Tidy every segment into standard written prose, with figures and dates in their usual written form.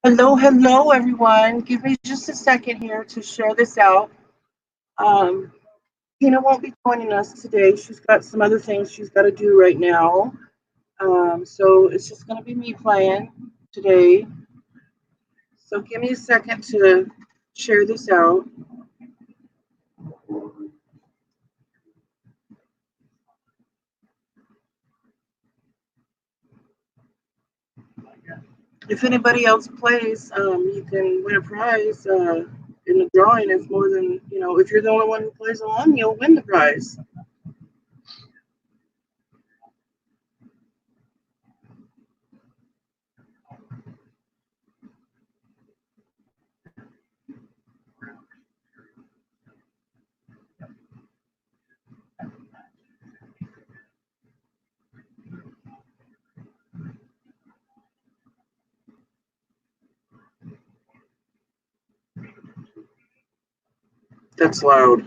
Hello, hello, everyone. Give me just a second here to share this out. Um, Tina won't be joining us today. She's got some other things she's got to do right now. So it's just going to be me playing today. So give me a second to share this out. If anybody else plays, you can win a prize in the drawing. It's more than, if you're the only one who plays along, you'll win the prize. That's loud.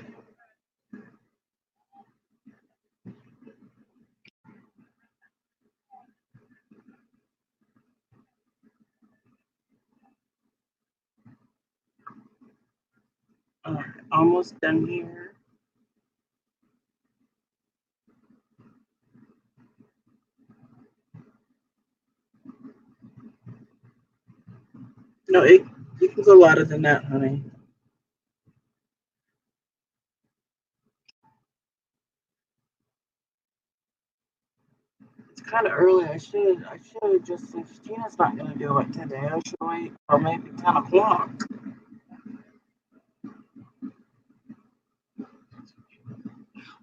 Almost done here. No, you can go louder than that, honey. It's kind of early. I should have just, if Gina's not going to do it today, I should wait till maybe 10 o'clock.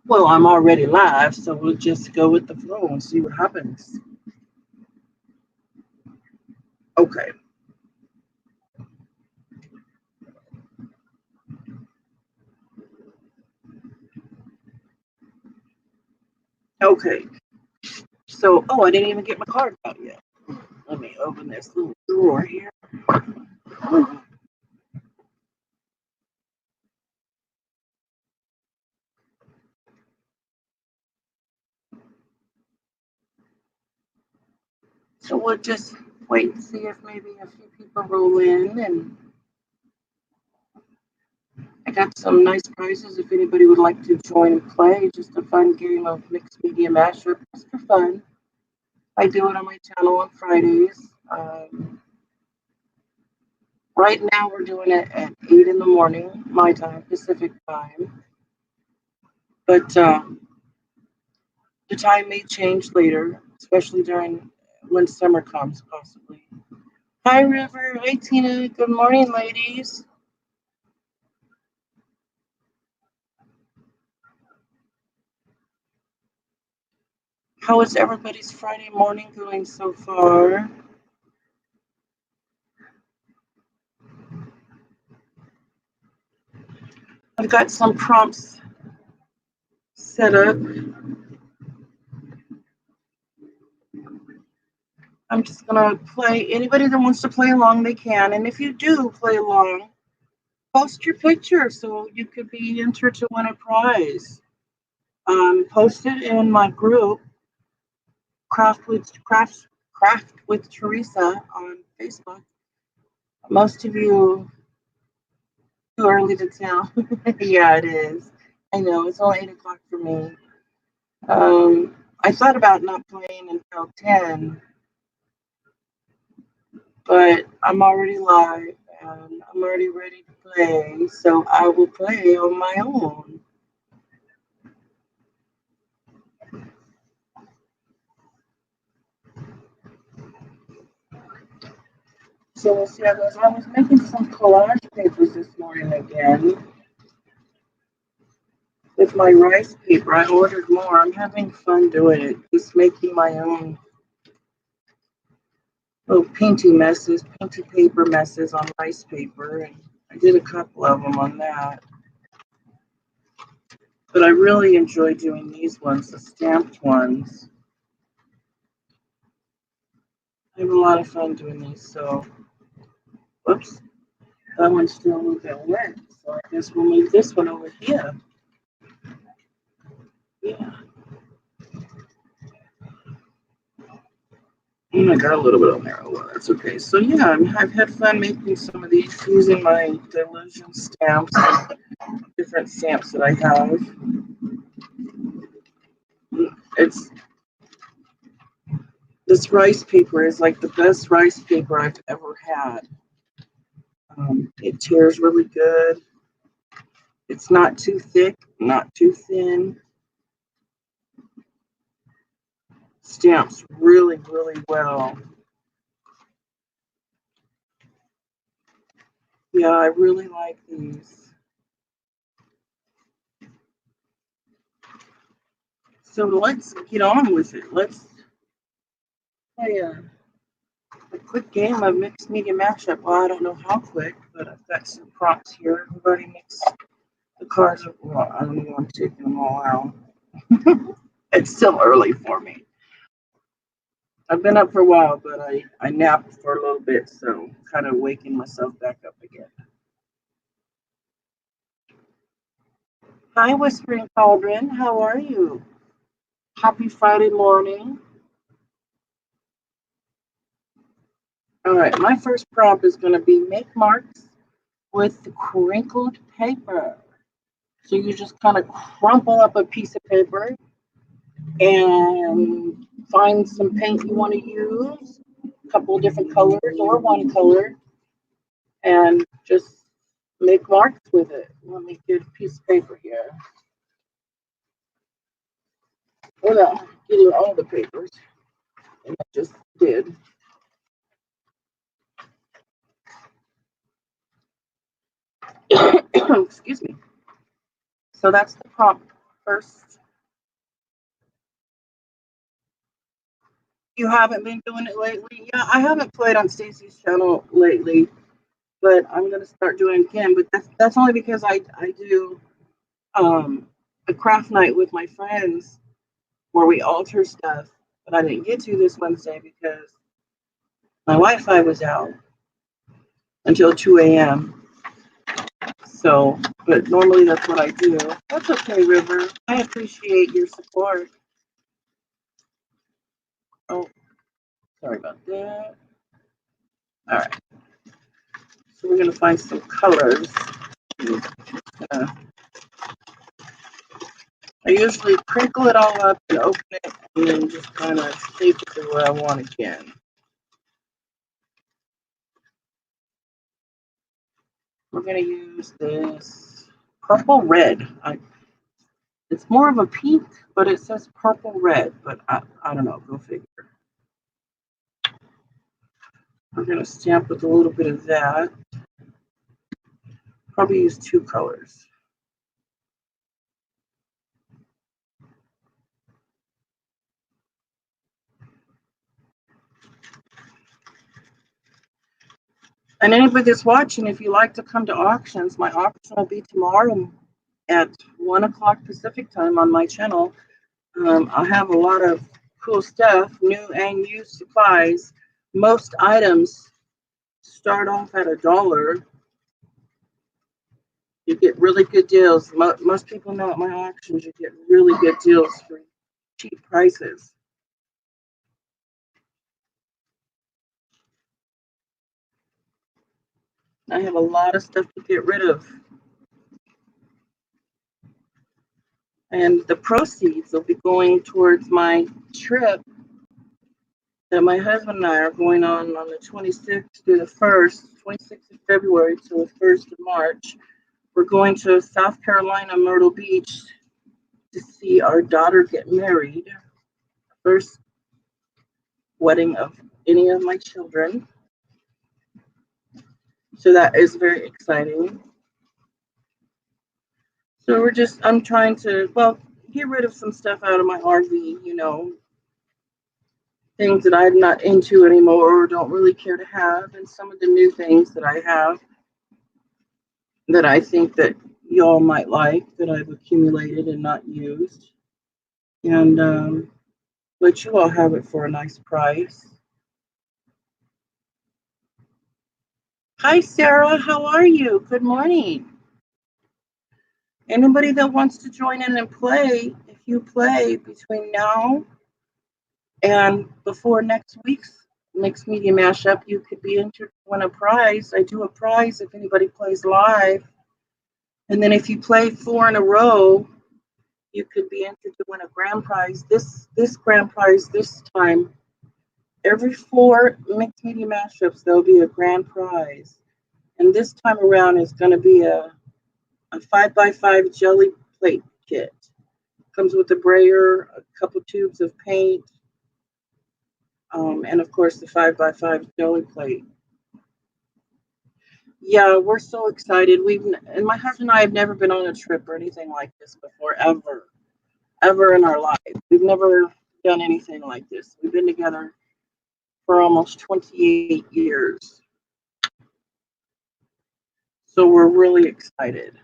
Well, I'm already live, so we'll just go with the flow and see what happens. Okay. Okay. So, I didn't even get my card out yet. Let me open this little drawer here. So we'll just wait and see if maybe a few people roll in. And I got some nice prizes if anybody would like to join and play. Just a fun game of mixed media mashup, just for fun. I do it on my channel on Fridays. Right now, we're doing it at 8 in the morning, my time, Pacific time. But the time may change later, especially during when summer comes, possibly. Hi, River. Hi, Tina. Good morning, ladies. How is everybody's Friday morning going so far? I've got some prompts set up. I'm just going to play. Anybody that wants to play along, they can. And if you do play along, post your picture so you could be entered to win a prize. Post it in my group, Craft with Teresa on Facebook. Most of you too early to tell. Yeah, it is. I know it's only 8 o'clock for me. I thought about not playing until 10, but I'm already live and I'm already ready to play, so I will play on my own. So we'll see how it goes. I was making some collage papers this morning again with my rice paper. I ordered more. I'm having fun doing it, just making my own little painty paper messes on rice paper, and I did a couple of them on that. But I really enjoy doing these ones, the stamped ones. I have a lot of fun doing these. So, whoops, that one's still a little bit wet. So I guess we'll move this one over here. Yeah. I got a little bit on there. Well, that's okay. So yeah, I've had fun making some of these using my Delusion stamps and different stamps that I have. It's This rice paper is like the best rice paper I've ever had. It tears really good. It's not too thick, not too thin. Stamps really, really well. Yeah, I really like these. So let's get on with it. Let's play a quick game of mixed media mashup. Well, I don't know how quick, but I've got some prompts here. I've already mixed the cards. Well, I don't even want to take them all out. It's still early for me. I've been up for a while, but I napped for a little bit, so kind of waking myself back up again. Hi, Whispering Cauldron. How are you? Happy Friday morning. All right, my first prompt is going to be make marks with the crinkled paper. So you just kind of crumple up a piece of paper and find some paint you want to use, a couple of different colors or one color, and just make marks with it. Let me get a piece of paper here. Without getting all the papers, and I just did. Excuse me. So that's the prompt first. You haven't been doing it lately? Yeah, I haven't played on Stacy's channel lately, but I'm gonna start doing it again. But that's only because I do a craft night with my friends where we alter stuff, but I didn't get to this Wednesday because my Wi-Fi was out until 2 a.m. So, but normally that's what I do. That's okay, River. I appreciate your support. Oh, sorry about that. All right. So we're going to find some colors. I usually crinkle it all up and open it and then just kind of shape it to where I want again. We're going to use this purple red. It's more of a pink, but it says purple red, but I don't know, go figure. We're going to stamp with a little bit of that. Probably use two colors. And anybody that's watching, if you like to come to auctions, my auction will be tomorrow at 1 o'clock Pacific time on my channel. I'll have a lot of cool stuff, new and used supplies. Most items start off at $1. You get really good deals. Most people know at my auctions you get really good deals for cheap prices. I have a lot of stuff to get rid of. And the proceeds will be going towards my trip that my husband and I are going on the 26th to the 1st, 26th of February to the 1st of March. We're going to South Carolina, Myrtle Beach, to see our daughter get married. First wedding of any of my children. So that is very exciting. So I'm trying to, well, get rid of some stuff out of my RV, you know, things that I'm not into anymore or don't really care to have, and some of the new things that I have that I think that y'all might like that I've accumulated and not used, and let you all have it for a nice price. Hi, Sarah. How are you? Good morning. Anybody that wants to join in and play, if you play between now and before next week's mixed media mashup, you could be entered to win a prize. I do a prize if anybody plays live. And then if you play 4 in a row, you could be entered to win a grand prize. This grand prize this time, every 4 mixed media mashups, there'll be a grand prize. And this time around is going to be a 5x5 jelly plate kit. Comes with a brayer, a couple tubes of paint, and of course the 5x5 jelly plate. Yeah, we're so excited. And my husband and I have never been on a trip or anything like this before, ever in our life. We've never done anything like this. We've been together for almost 28 years. So we're really excited.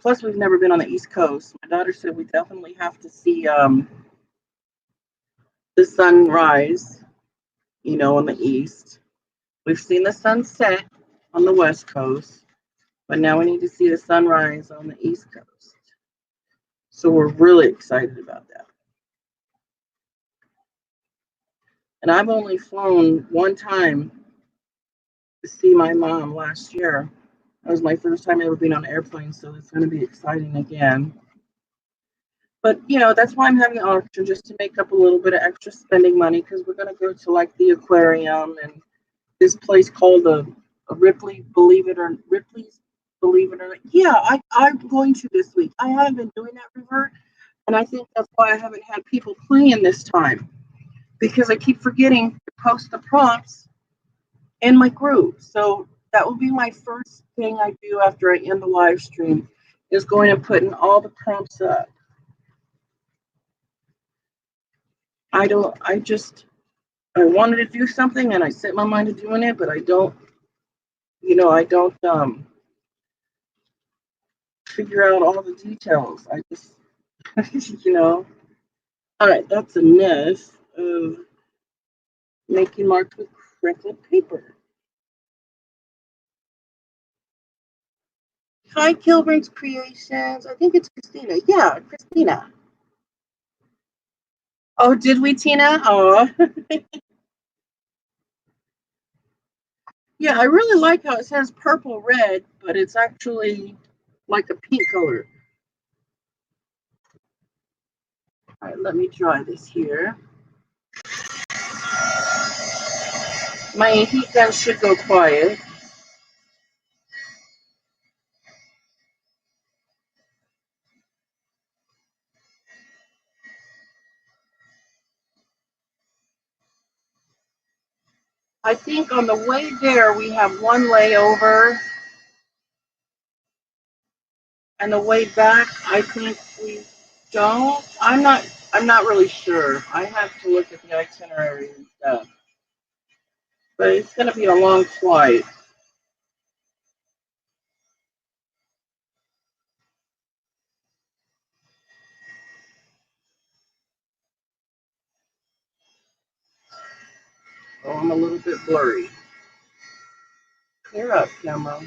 Plus, we've never been on the East Coast. My daughter said we definitely have to see the sunrise, on the east. We've seen the sunset on the West Coast, but now we need to see the sunrise on the East Coast. So we're really excited about that. And I've only flown one time to see my mom last year. That was my first time ever being on an airplane, so it's going to be exciting again. But, that's why I'm having an auction, just to make up a little bit of extra spending money, because we're going to go to, like, the aquarium and this place called a Ripley's Believe It or Not. Yeah, I'm going to this week. I haven't been doing that, River, and I think that's why I haven't had people playing this time, because I keep forgetting to post the prompts in my group. So that will be my first thing I do after I end the live stream, is going and putting all the prompts up. I wanted to do something and I set my mind to doing it, but I don't figure out all the details. I just, all right, that's enough of making marks with crinkled paper. Hi, Kilburn's Creations. I think it's Christina. Yeah, Christina. Oh, did we, Tina? Oh. Yeah, I really like how it says purple red, but it's actually like a pink color. All right, let me try this here. My heat gun should go quiet. I think on the way there we have one layover, and the way back I think we don't. I'm not really sure. I have to look at the itinerary and stuff. But it's going to be a long flight. Oh, I'm a little bit blurry. Clear up, camera.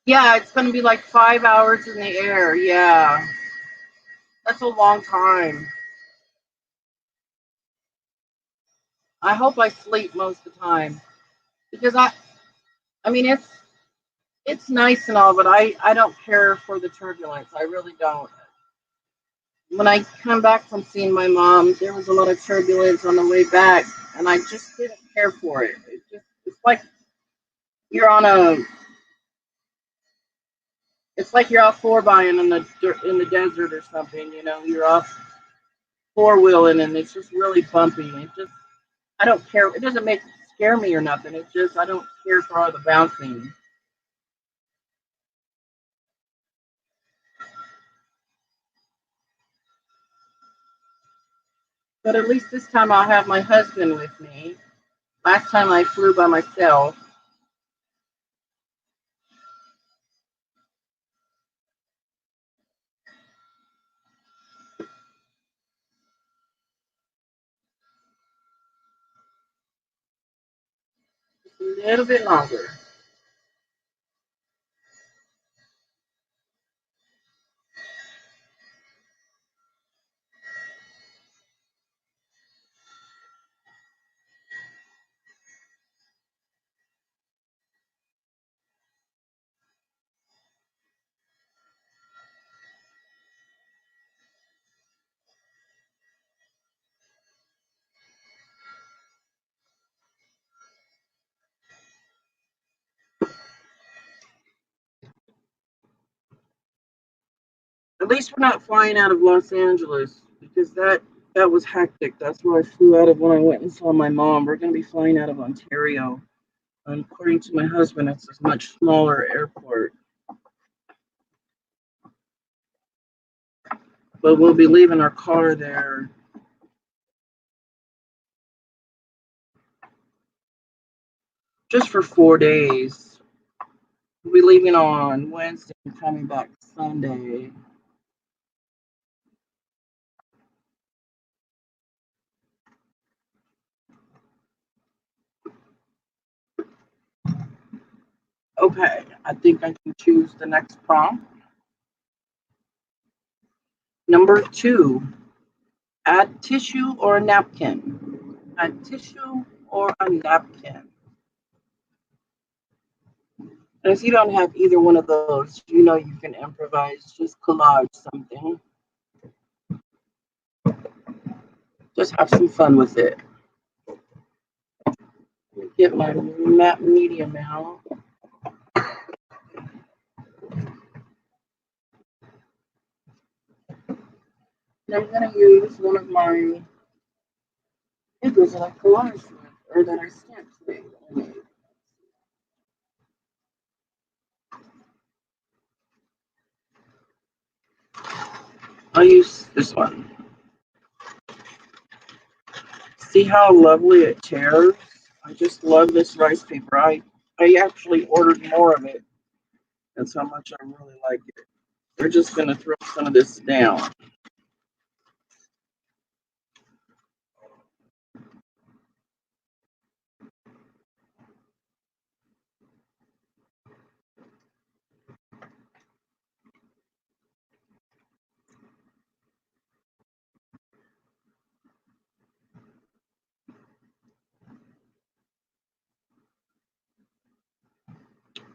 Yeah, it's going to be like 5 hours in the air. Yeah, that's a long time. I hope I sleep most of the time, because I mean, it's nice and all, but I don't care for the turbulence. I really don't. When I come back from seeing my mom, there was a lot of turbulence on the way back, and I just didn't care for it. It's like you're on a it's like you're out four-bying in the desert or something. You're off four-wheeling, and it's just really bumpy. I don't care. It doesn't scare me or nothing. It's just I don't care for all the bouncing. But at least this time I'll have my husband with me. Last time I flew by myself. little bit longer. At least we're not flying out of Los Angeles because that was hectic. That's where I flew out of when I went and saw my mom. We're going to be flying out of Ontario. And according to my husband, it's a much smaller airport. But we'll be leaving our car there just for 4 days. We'll be leaving on Wednesday and coming back Sunday. Okay, I think I can choose the next prompt. Number 2, add tissue or a napkin. Add tissue or a napkin. And if you don't have either one of those, you know you can improvise, just collage something. Just have some fun with it. Let me get my map medium out. And I'm going to use one of my papers that I collaged with, or that I stamped today. I'll use this one. See how lovely it tears? I just love this rice paper. I actually ordered more of it. That's how much I really like it. We're just going to throw some of this down.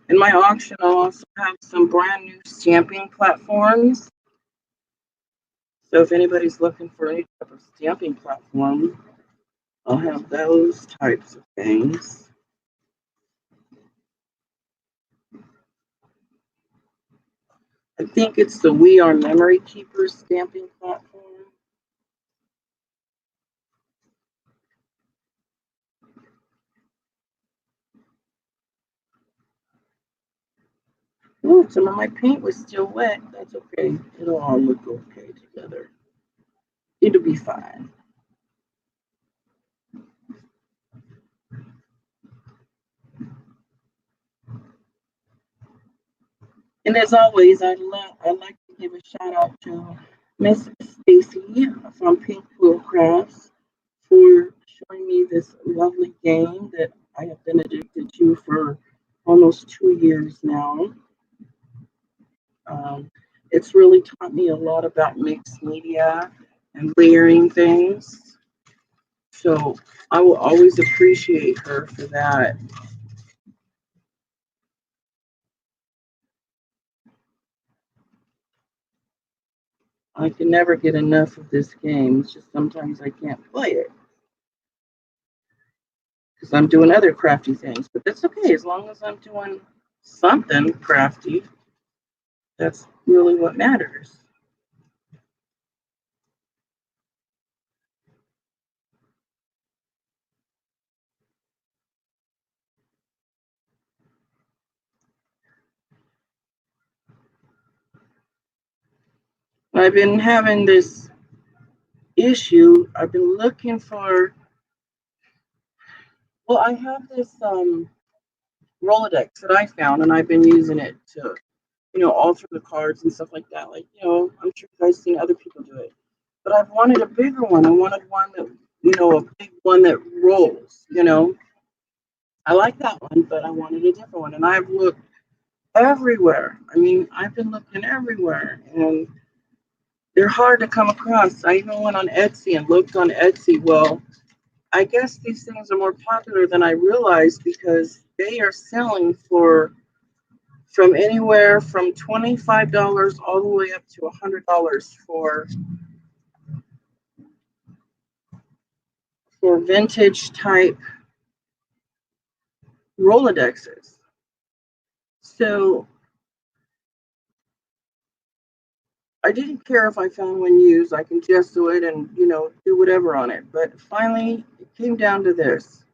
In my auction, I'll also have some brand new stamping platforms. So if anybody's looking for any type of stamping platform, I'll have those types of things. I think it's the We Are Memory Keepers stamping platform. Ooh, some of my paint was still wet. That's okay. It'll all look okay together. It'll be fine. And as always, I'd like to give a shout out to Miss Stacy from Pink Pool Crafts for showing me this lovely game that I have been addicted to for almost 2 years now. It's really taught me a lot about mixed media and layering things. So I will always appreciate her for that. I can never get enough of this game. It's just sometimes I can't play it because I'm doing other crafty things. But that's okay as long as I'm doing something crafty. That's really what matters. I've been having this issue. I've been looking for, well, I have this Rolodex that I found, and I've been using it to, alter the cards and stuff like that. Like, I'm sure you guys seen other people do it. But I've wanted a bigger one. I wanted one that, a big one that rolls. I like that one, but I wanted a different one. And I've looked everywhere. I mean, I've been looking everywhere, and they're hard to come across. I even went on Etsy and looked on Etsy. Well, I guess these things are more popular than I realized because they are selling for from anywhere from $25 all the way up to $100 for vintage type Rolodexes. So I didn't care if I found one used. I can gesso it and, do whatever on it. But finally, it came down to this.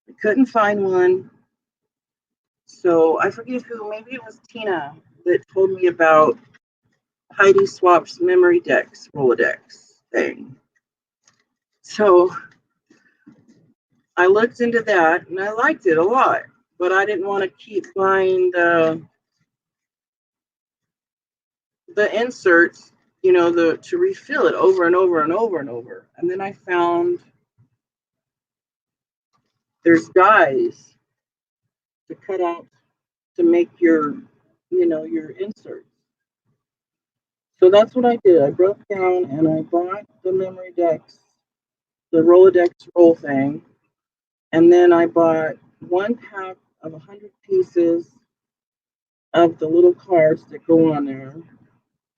I couldn't find one. So I forget who, maybe it was Tina that told me about Heidi Swap's memory decks Rolodex thing. So I looked into that and I liked it a lot, but I didn't want to keep buying the inserts, to refill it over and over and over and over. And then I found there's dies to cut out to make your inserts. So that's what I did. I broke down and I bought the memory decks, the Rolodex roll thing, and then I bought one pack of 100 pieces of the little cards that go on there.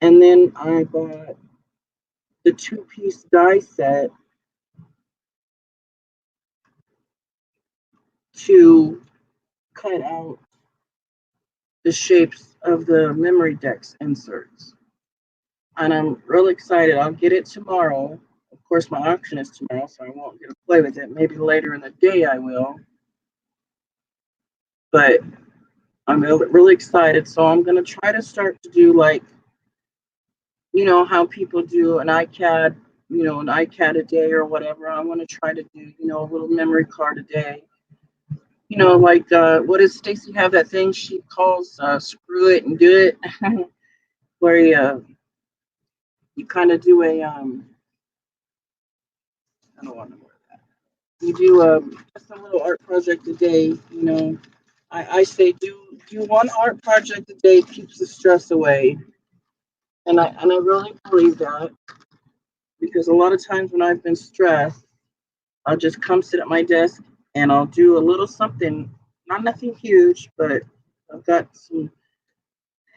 And then I bought the 2-piece die set to cut out the shapes of the memory decks inserts. And I'm really excited. I'll get it tomorrow. Of course, my auction is tomorrow, so I won't get to play with it. Maybe later in the day I will. But I'm really excited. So I'm going to try to start to do like, how people do an iCAD, an iCAD a day or whatever. I want to try to do, a little memory card a day. Like what does Stacy have that thing she calls screw it and do it, where you kind of do a I don't want to word that. You do just a little art project a day. I say do one art project a day keeps the stress away, and I really believe that because a lot of times when I've been stressed, I'll just come sit at my desk and I'll do a little something, not nothing huge, but I've got some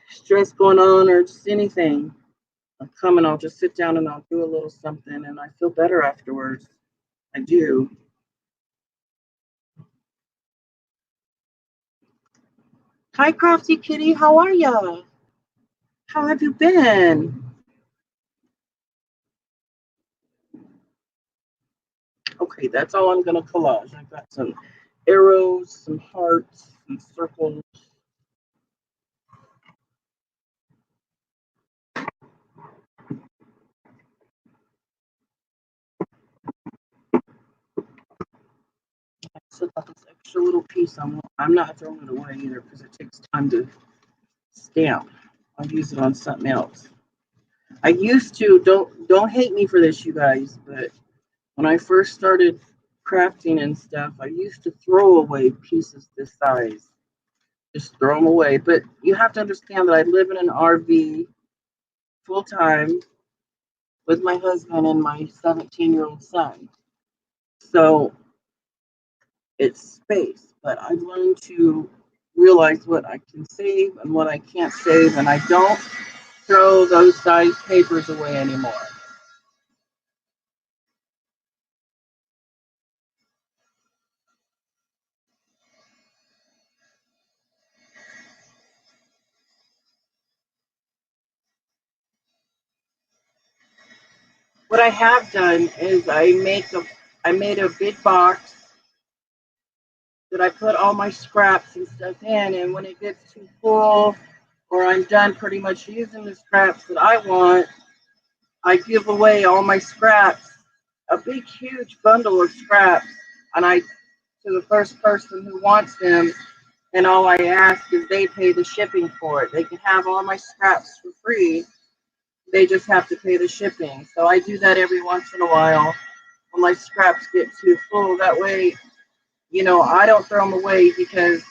stress going on or just anything. I'll come and I'll just sit down and I'll do a little something and I feel better afterwards. I do. Hi, Crafty Kitty. How are ya? How have you been? Okay, that's all I'm gonna collage. I've got some arrows, some hearts, some circles. So this extra little piece, I'm not throwing it away either because it takes time to stamp. I'll use it on something else. I used to don't hate me for this, you guys, but when I first started crafting and stuff, I used to throw away pieces this size. Just throw them away. But you have to understand that I live in an RV full time with my husband and my 17-year-old son. So it's space. But I've learned to realize what I can save and what I can't save, and I don't throw those size papers away anymore. What I have done is I made a big box that I put all my scraps and stuff in, and when it gets too full or I'm done pretty much using the scraps that I want, I give away all my scraps, a big huge bundle of scraps, and I to the first person who wants them, and all I ask is they pay the shipping for it. They can have all my scraps for free. They just have to pay the shipping. So I do that every once in a while when my scraps get too full. That way I don't throw them away because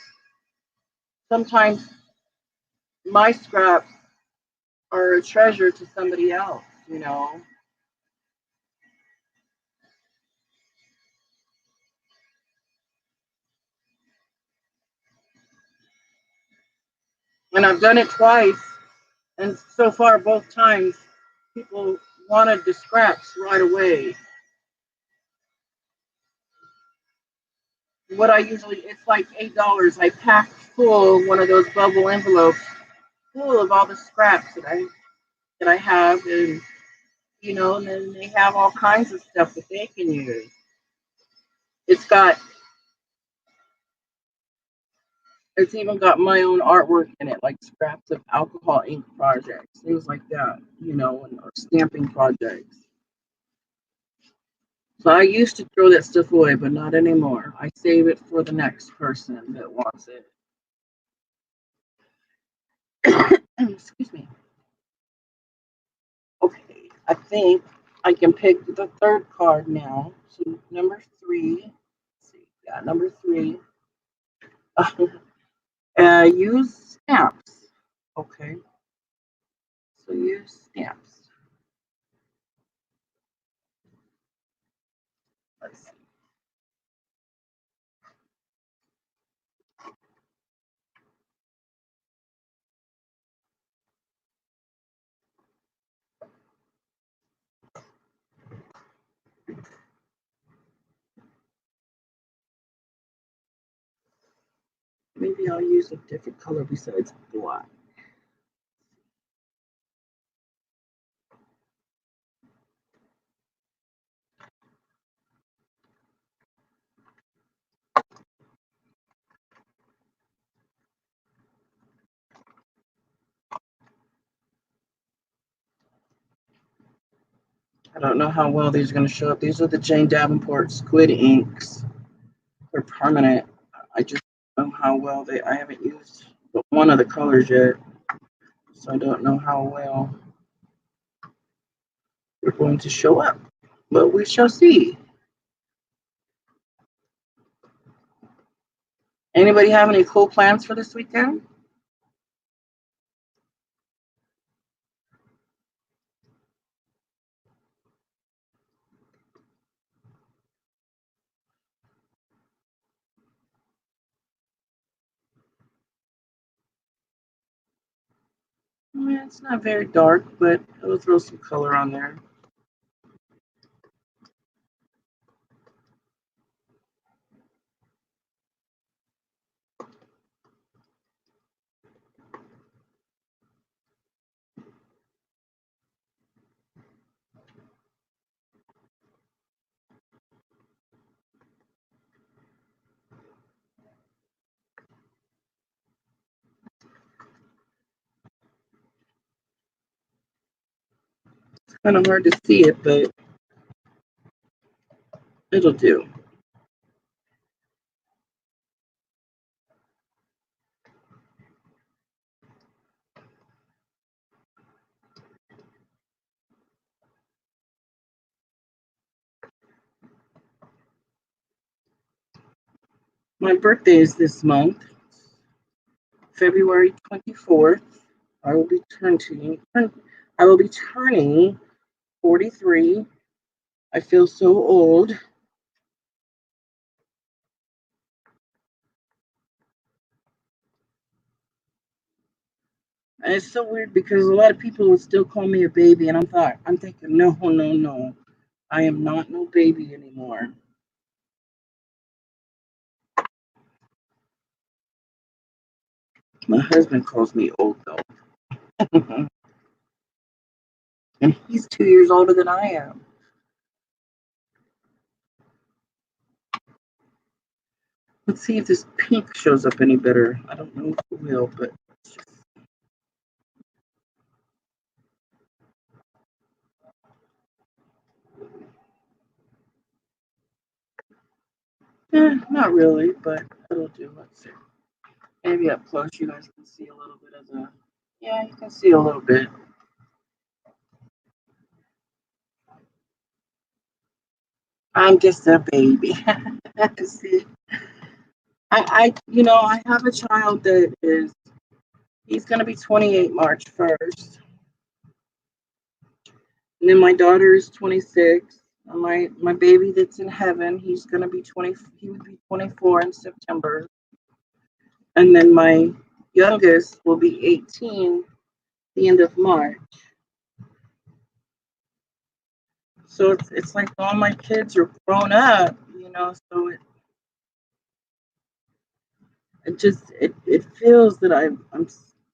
sometimes my scraps are a treasure to somebody else. And I've done it twice, and so far, both times, people wanted the scraps right away. What I usually, it's like $8. I packed full one of those bubble envelopes full of all the scraps that I have, and then they have all kinds of stuff that they can use. It's got, it's even got my own artwork in it, like scraps of alcohol ink projects, things like that, or stamping projects. So I used to throw that stuff away, but not anymore. I save it for the next person that wants it. Excuse me. Okay, I think I can pick the third card now. So number three. Let's see. Yeah, number three. Use stamps. Okay, so use stamps. Let's see. Maybe I'll use a different color besides black. I don't know how well these are going to show up. These are the Jane Davenport Squid Inks. They're permanent. I just don't know how well I haven't used but one of the colors yet. So I don't know how well they're going to show up. But we shall see. Anybody have any cool plans for this weekend? Yeah, it's not very dark, but it'll throw some color on there. It's kind of hard to see it, but it'll do. My birthday is this month, February 24th. I will be turning 43. I feel so old. And it's so weird because a lot of people would still call me a baby, and I'm thinking, no, no, no, I am not no baby anymore. My husband calls me old though, and he's 2 years older than I am. Let's see if this pink shows up any better. I don't know if it will, but not really, but it'll do. Let's see. Maybe up close you guys can see a little bit of the. Yeah, you can see a little bit. I'm just a baby. See, I have a child that he's going to be 28 March 1st. And then my daughter is 26. My baby that's in heaven, he's going to be 20, he would be 24 in September. And then my youngest will be 18 the end of March. So it's like all my kids are grown up, so it feels that I'm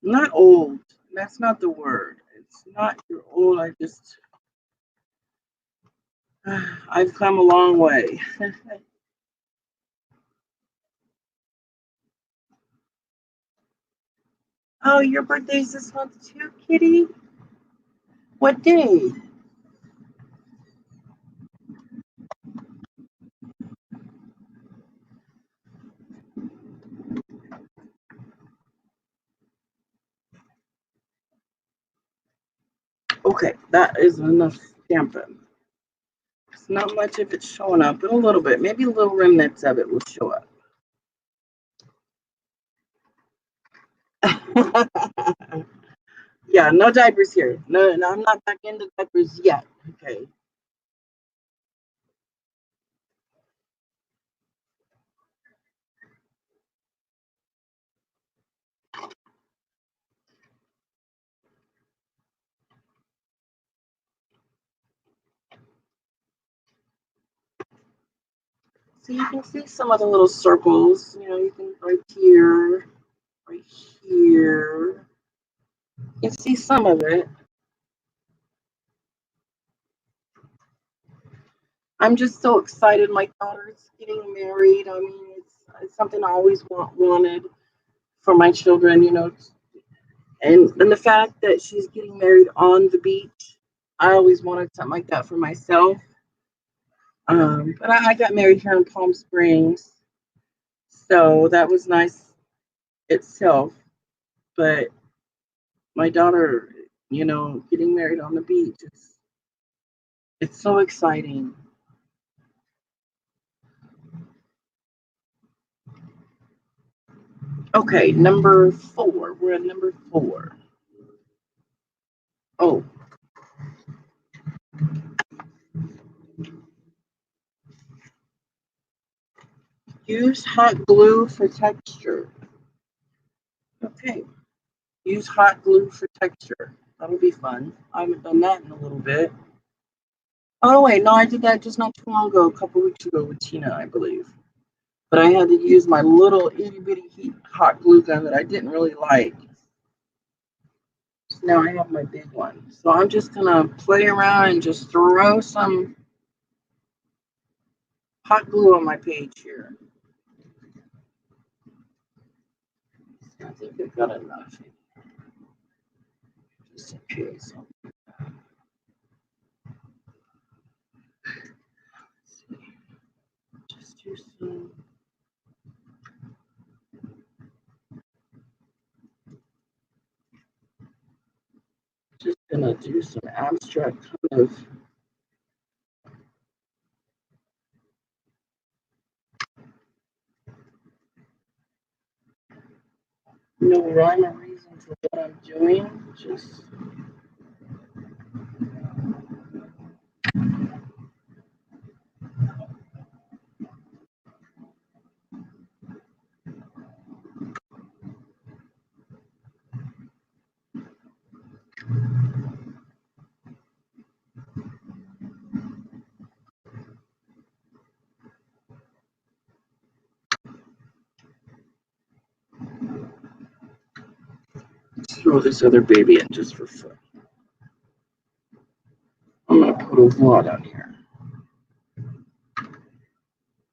not old. That's not the word. It's not you're old. I've come a long way. Oh, your birthday's this month too, Kitty? What day? Okay, that is enough stamping. It's not much of it showing up, but a little bit. Maybe little remnants of it will show up. Yeah, no diapers here. No, I'm not back into diapers yet. Okay. So you can see some of the little circles. You can right here, right here. You can see some of it. I'm just so excited. My daughter's getting married. I mean, it's something I always wanted for my children, and the fact that she's getting married on the beach, I always wanted something like that for myself. But I got married here in Palm Springs, so that was nice itself. But my daughter, getting married on the beach, it's so exciting. Okay, number 4. We're at number 4. Oh, use hot glue for texture. Okay, use hot glue for texture. That'll be fun. I haven't done that in a little bit. Oh, wait, no, I did that just not too long ago, a couple weeks ago with Tina, I believe. But I had to use my little itty bitty heat hot glue gun that I didn't really like. So now I have my big one. So I'm just going to play around and just throw some hot glue on my page here. I think I've got enough. Just in case. Just do some. Just gonna do some abstract kind of. No rhyme or reason for what I'm doing. Just throw this other baby in just for fun. I'm gonna put a lot on here.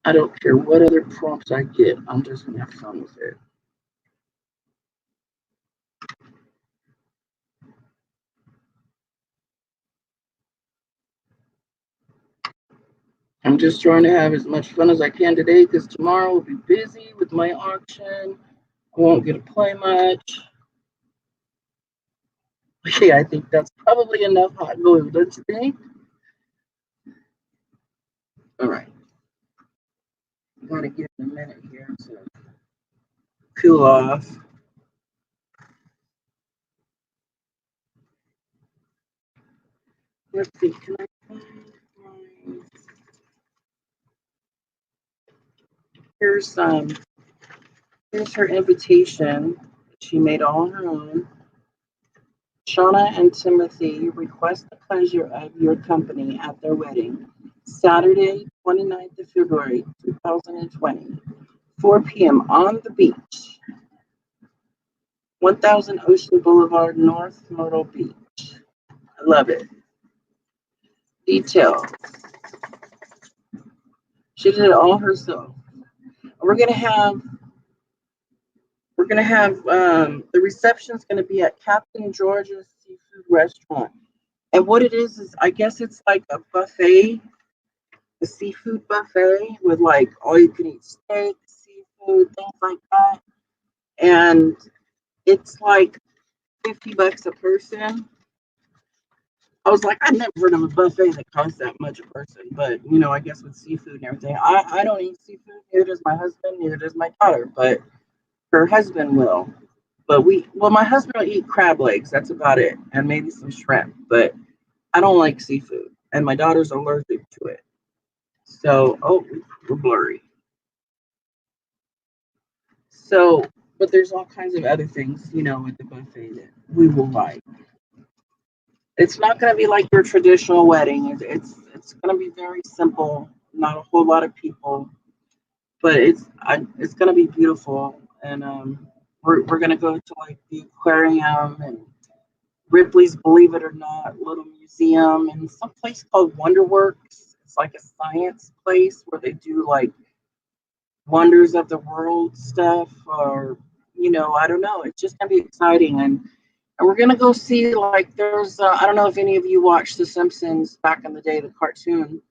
I don't care what other prompts I get. I'm just gonna have fun with it. I'm just trying to have as much fun as I can today because tomorrow will be busy with my auction. I won't get to play much. Okay, I think that's probably enough hot glue, don't you think? All right. I'm gonna give it a minute here. So cool off. Let's see, can I find my... Here's her invitation. She made all on her own. Shauna and Timothy request the pleasure of your company at their wedding, Saturday, 29th of February, 2020, 4 p.m. on the beach, 1000 Ocean Boulevard, North Myrtle Beach. I love it. Details. She did it all herself. We're gonna have the reception's gonna be at Captain George's Seafood Restaurant. And what it is I guess it's like a buffet, a seafood buffet with like all you can eat steak, seafood, things like that. And it's like $50 a person. I was like, I never heard of a buffet that costs that much a person. But I guess with seafood and everything. I don't eat seafood, neither does my husband, neither does my daughter, but her husband will. But my husband will eat crab legs, that's about it, and maybe some shrimp. But I don't like seafood, and my daughter's allergic to it. So, oh, we're blurry. So, but there's all kinds of other things, at the buffet that we will like. It's not going to be like your traditional wedding. It's going to be very simple, not a whole lot of people, but it's going to be beautiful. And we're going to go to like the aquarium and Ripley's Believe It or Not little museum and some place called Wonderworks. It's like a science place where they do like wonders of the world stuff, or I don't know. It's just gonna be exciting, and we're gonna go see like there's I don't know if any of you watched The Simpsons back in the day, the cartoon,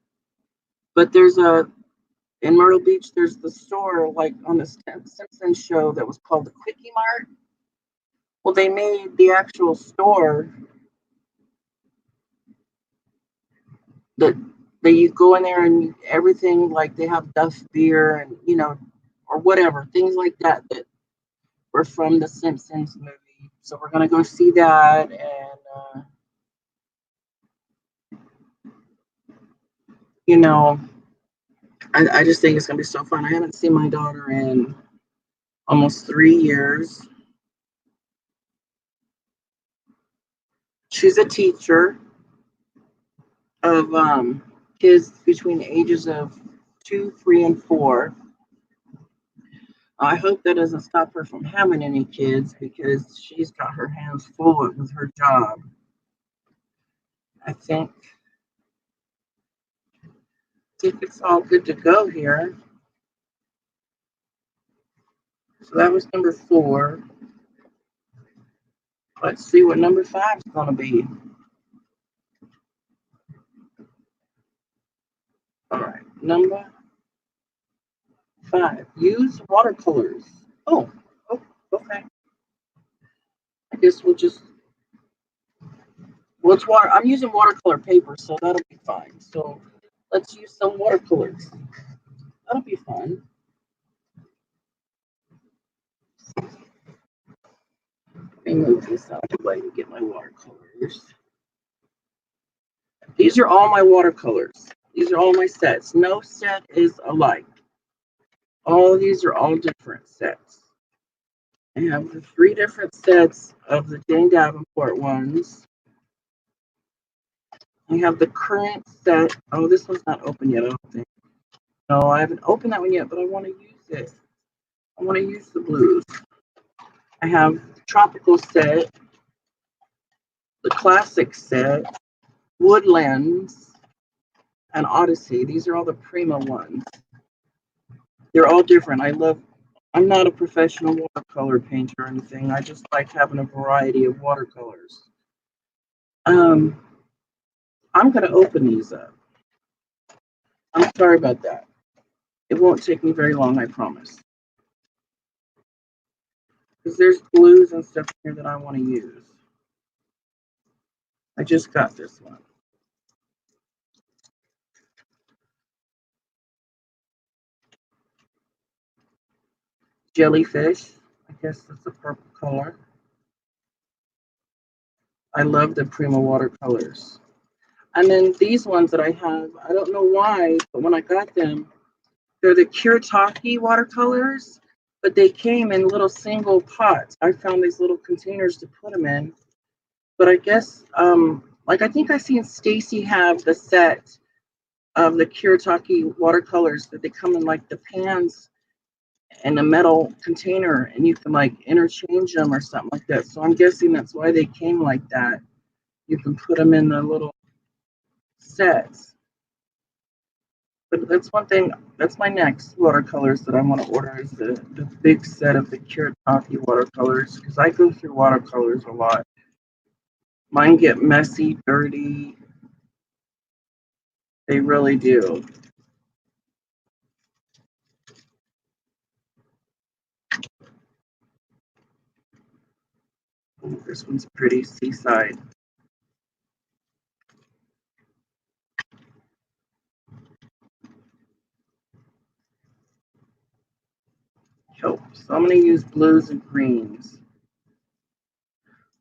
but there's in Myrtle Beach there's the store like on the Simpsons show that was called the Quickie Mart. Well, they made the actual store that you go in there and everything, like they have Duff beer and or whatever things like that were from the Simpsons movie. So we're gonna go see that, and I just think it's gonna be so fun. I haven't seen my daughter in almost 3 years. She's a teacher of kids between the ages of 2, 3, and 4. I hope that doesn't stop her from having any kids because she's got her hands full with her job. I think it's all good to go here. So that was number 4. Let's see what number 5 is going to be. All right, number 5. Use watercolors. Oh, okay. I guess it's water. I'm using watercolor paper, so that'll be fine. So let's use some watercolors. That'll be fun. Let me move this out of the way to get my watercolors. These are all my watercolors. These are all my sets. No set is alike. All of these are all different sets. I have the 3 different sets of the Jane Davenport ones. I have the current set. Oh, this one's not open yet, I don't think. No, I haven't opened that one yet, but I want to use it. I want to use the blues. I have the tropical set, the classic set, Woodlands, and Odyssey. These are all the Prima ones. They're all different. I'm not a professional watercolor painter or anything. I just like having a variety of watercolors. I'm going to open these up. I'm sorry about that. It won't take me very long, I promise. Because there's blues and stuff here that I want to use. I just got this one. Jellyfish. guess it's a purple color. I love the Prima watercolors. And then these ones that I have, I don't know why, but when I got them, they're the Kuretake watercolors, but they came in little single pots. I found these little containers to put them in. But I guess, like I think I seen Stacy have the set of the Kuretake watercolors that they come in like the pans in a metal container, and you can like interchange them or something like that. So I'm guessing that's why they came like that. You can put them in the little sets. But that's one thing. That's my next watercolors that I want to order is the big set of the Kuretake watercolors because I go through watercolors a lot. Mine get messy, dirty. They really do. Ooh, this one's pretty seaside. So I'm going to use blues and greens.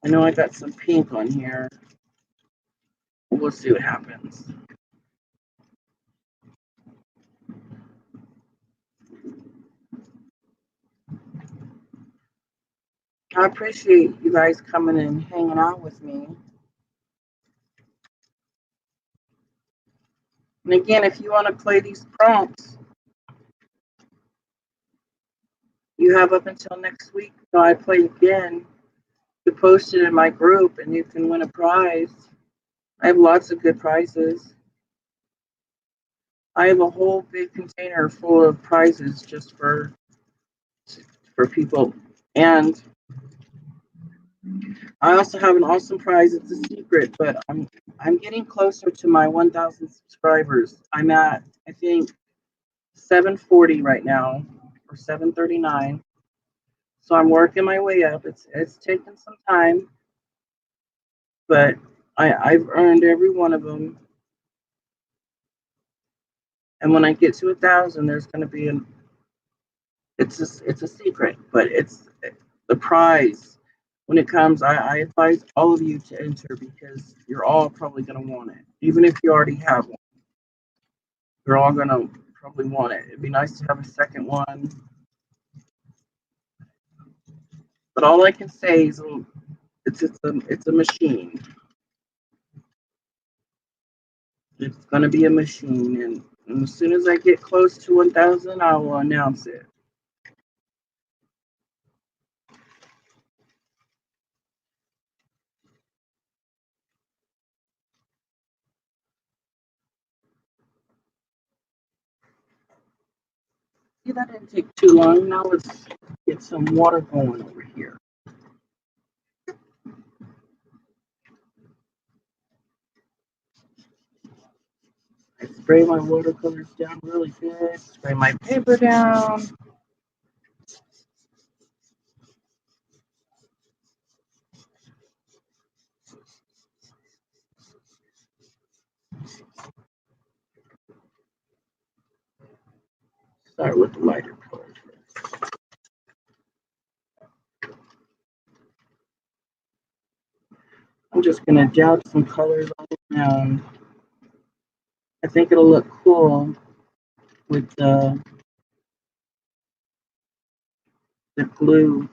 I know I got some pink on here. We'll see what happens. I appreciate you guys coming and hanging out with me. And again, if you want to play these prompts, you have up until next week. So I play again to post it in my group and you can win a prize. I have lots of good prizes. I have a whole big container full of prizes just for people. And I also have an awesome prize. It's a secret, but I'm getting closer to my 1,000 subscribers. I'm at I think 740 right now or 739. So I'm working my way up. It's taken some time, but I've earned every one of them. And when I get to 1,000, there's going to be it's a secret, but it's the prize. When it comes, I advise all of you to enter because you're all probably going to want it. Even if you already have one, you're all going to probably want it. It'd be nice to have a second one. But all I can say is it's a machine. It's going to be a machine. And as soon as I get close to 1,000, I will announce it. See, that didn't take too long. Now let's get some water going over here. I spray my watercolors down really good. Spray my paper down. Start with the lighter colors. I'm just going to dab some colors all around. I think it'll look cool with the glue,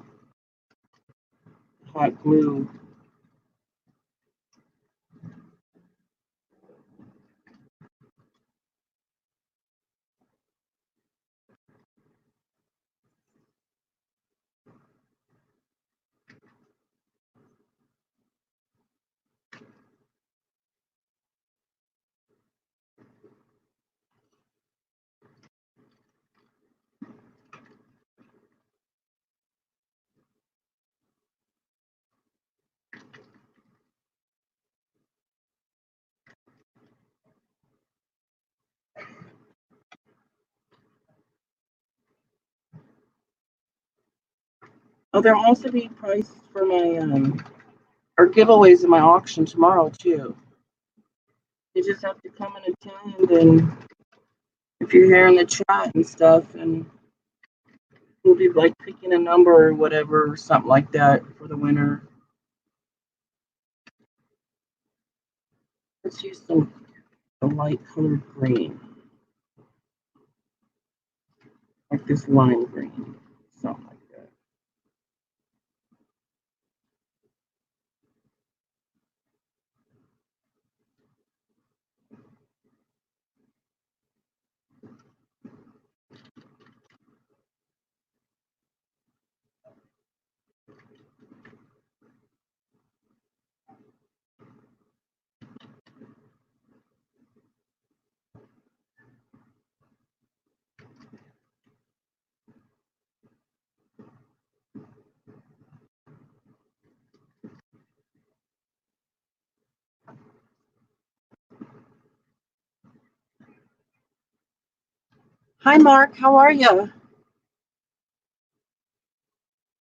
hot glue. Oh, there'll also be prices for my or giveaways in my auction tomorrow too. You just have to come and attend, and if you're here in the chat and stuff, and We'll be like picking a number or whatever, or something like that for the winner. Let's use some a light colored green, like this lime green, something like that. Hi, Mark. How are you?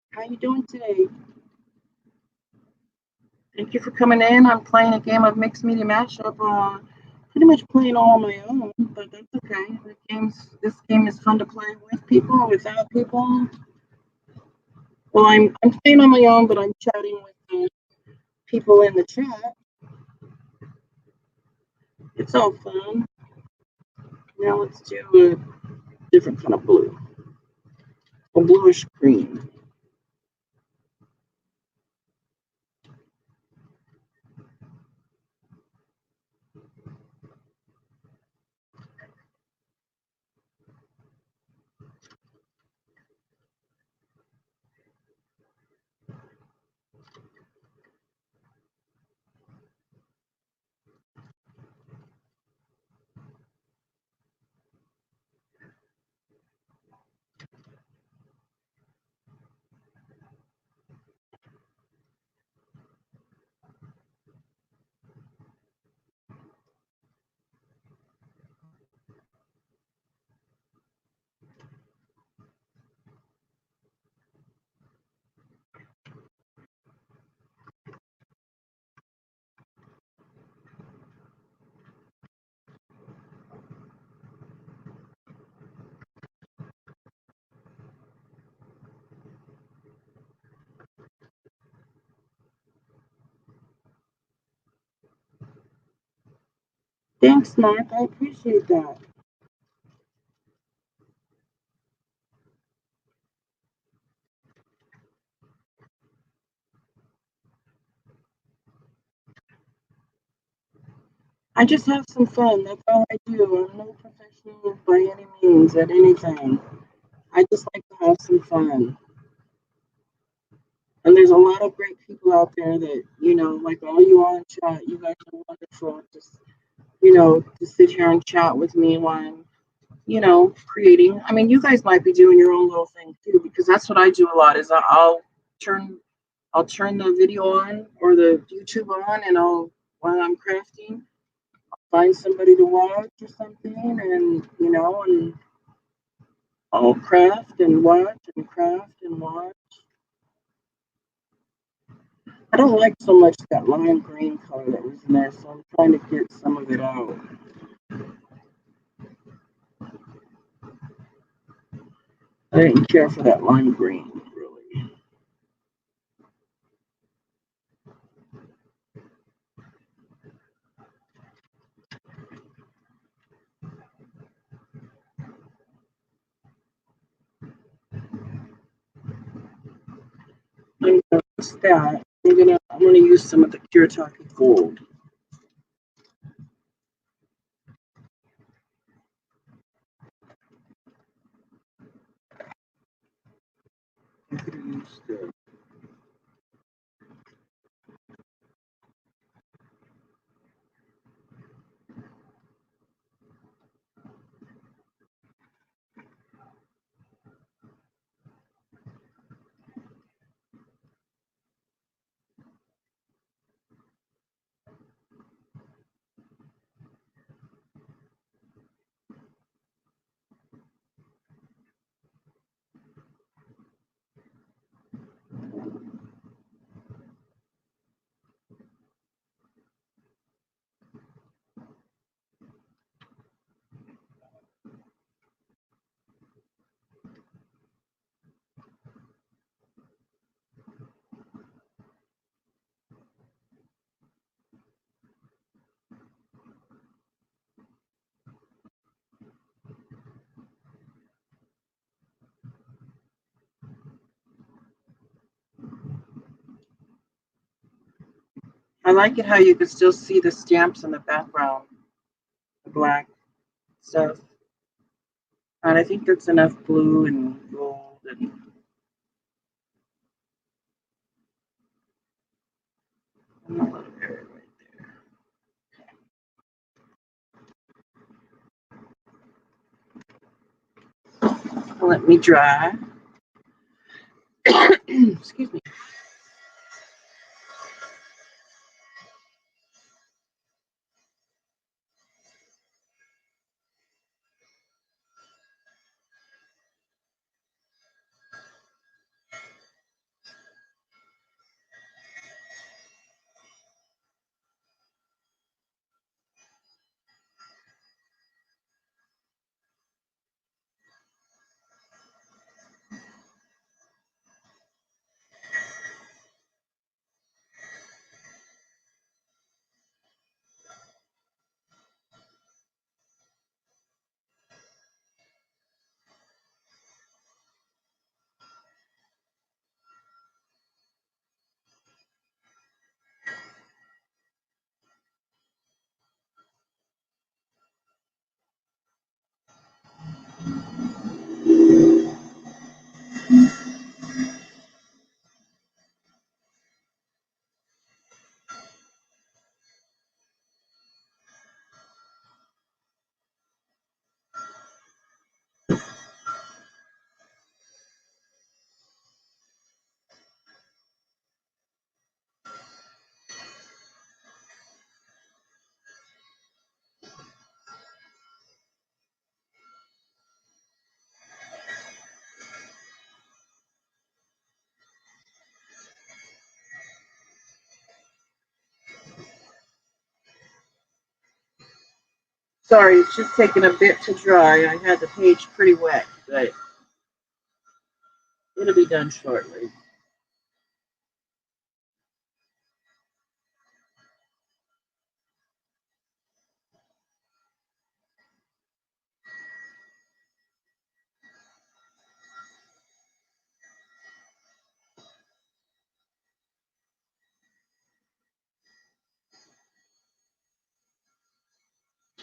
How you doing today? Thank you for coming in. I'm playing a game of mixed media mashup. Pretty much playing all on my own, but that's okay. This game is fun to play with people or without people. Well, I'm playing on my own, but I'm chatting with people in the chat. It's all fun. Now let's do a different kind of blue, a bluish green. Thanks, Mark. I appreciate that. I just have some fun. That's all I do. I'm no professional by any means at anything. I just like to have some fun. And there's a lot of great people out there that, like all you all in chat, you guys are wonderful. Just, to sit here and chat with me while I'm, creating. I mean, you guys might be doing your own little thing too, because that's what I do a lot is turn I'll turn the video on or the YouTube on and while I'm crafting, find somebody to watch or something and I'll craft and watch and craft and watch. I don't like so much that lime green color that was in there, so I'm trying to get some of it out. I didn't care for that lime green, really. I'm gonna use that. I'm gonna use some of the Kiritaki gold. I'm gonna use the I like it how you can still see the stamps in the background, the black stuff. And I think that's enough blue and gold and a little area right there. Let me dry. Excuse me. Sorry, it's just taking a bit to dry. I had the page pretty wet, but it'll be done shortly.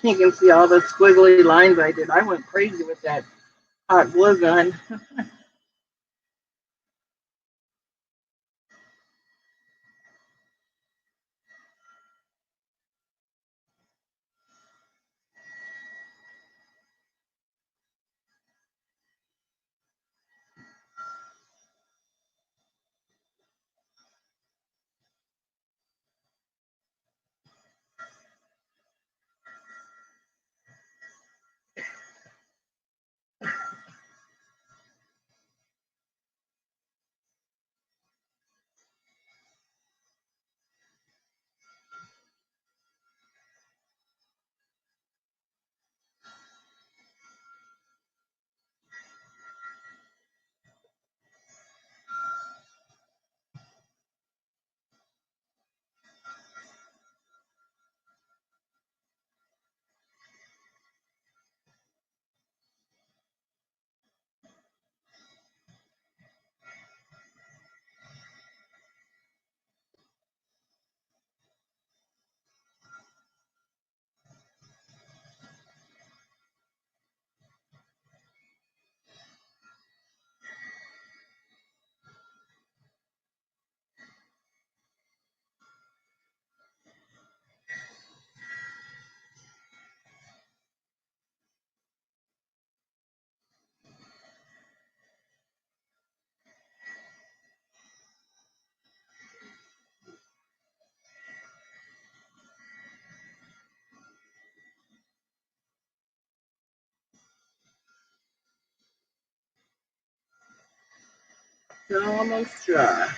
You can see all the squiggly lines I did. I went crazy with that hot glue gun. Almost dry.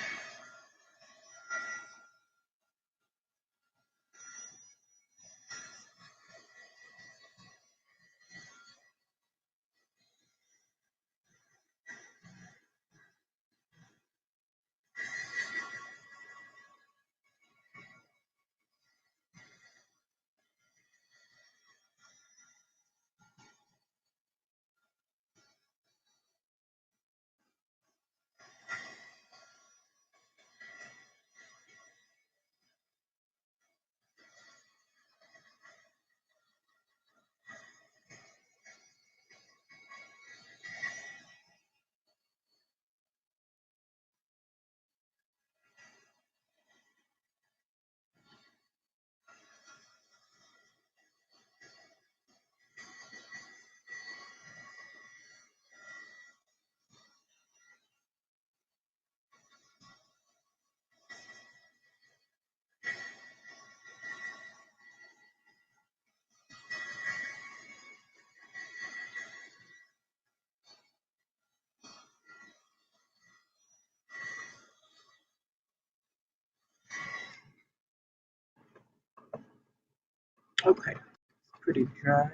Okay, it's pretty dry.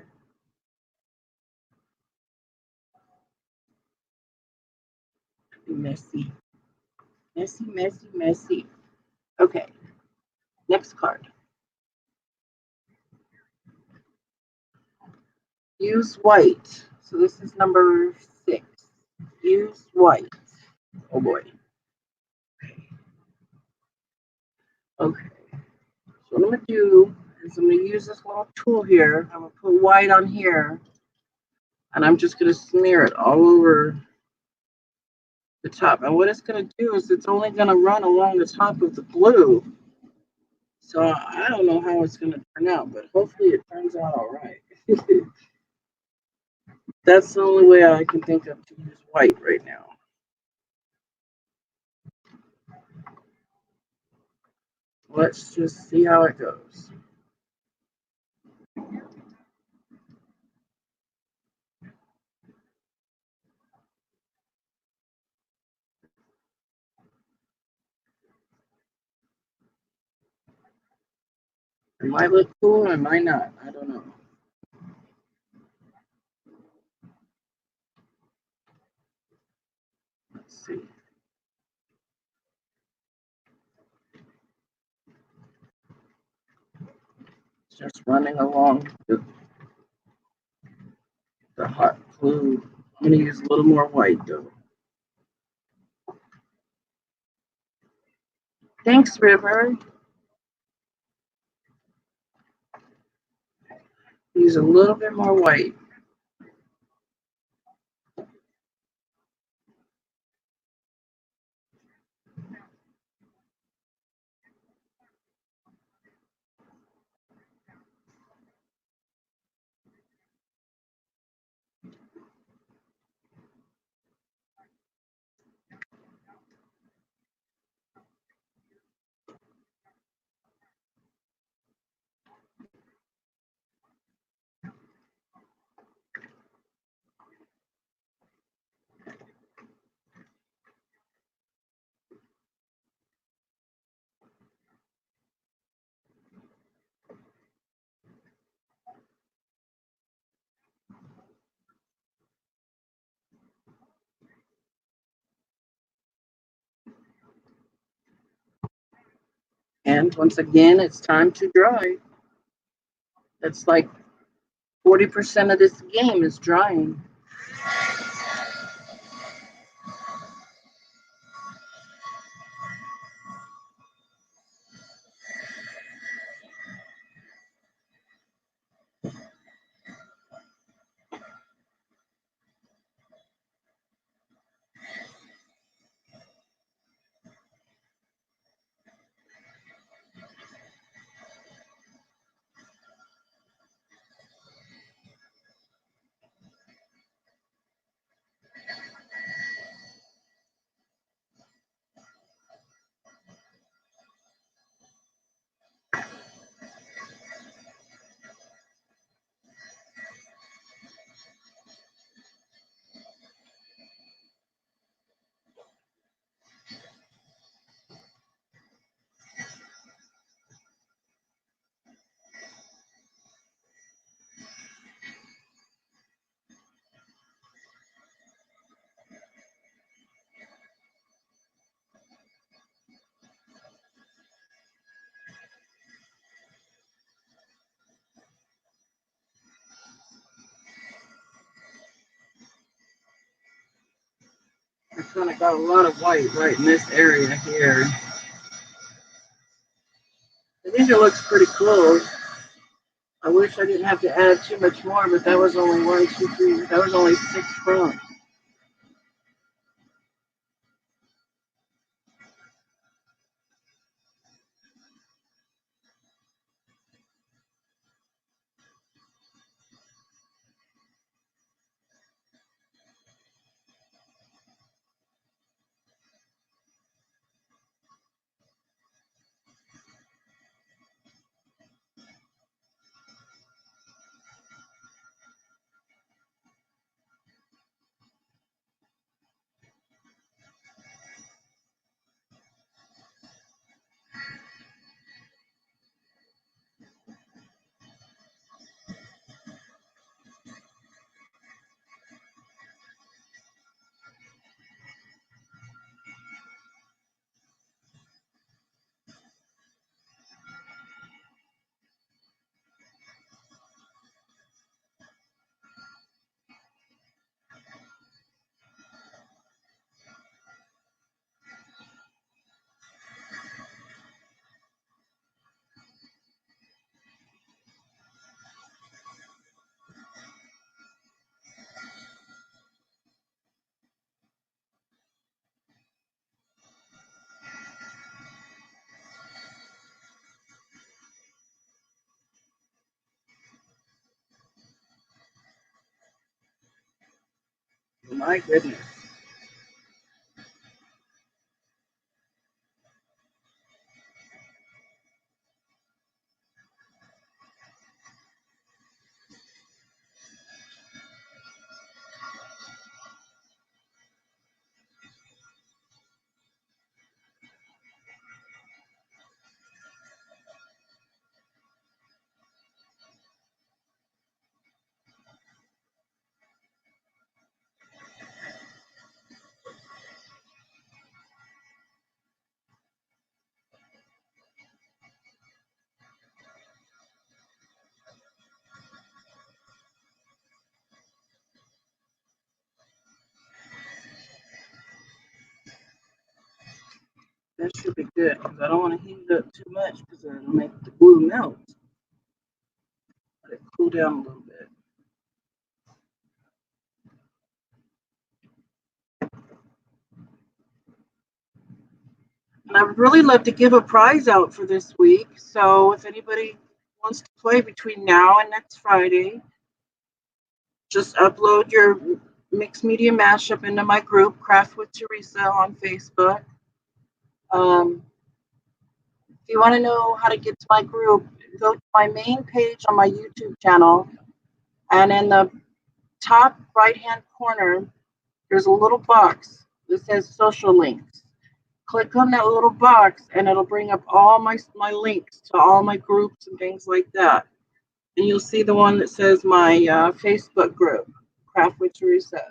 Messy, messy, messy, messy. Okay, next card. Use white. So this is number 6. Use white. Oh boy. Okay. So what I'm going to do is I'm going to use this little tool here. I'm going to put white on here. And I'm just going to smear it all over the top. And what it's going to do is it's only going to run along the top of the blue. So I don't know how it's going to turn out, but hopefully it turns out all right. That's the only way I can think of to use white right now. Let's just see how it goes. It might look cool, it might not. I don't know. Let's see. It's just running along the hot glue. I'm going to use a little more white though. Thanks, River. Use a little bit more white. And once again, it's time to dry. That's like 40% of this game is drying. I kind of got a lot of white right in this area here. I think it looks pretty cool. I wish I didn't have to add too much more, but that was only 1, 2, 3. That was only 6 crowns. my goodness. That should be good because I don't want to heat it up too much because it'll make the glue melt. Let it cool down a little bit. And I would really love to give a prize out for this week. So if anybody wants to play between now and next Friday, just upload your mixed media mashup into my group, Craft with Teresa, on Facebook. If you want to know how to get to my group, go to my main page on my YouTube channel, and in the top right-hand corner, there's a little box that says social links. Click on that little box, and it'll bring up all my links to all my groups and things like that. And you'll see the one that says my Facebook group, Craft with Teresa.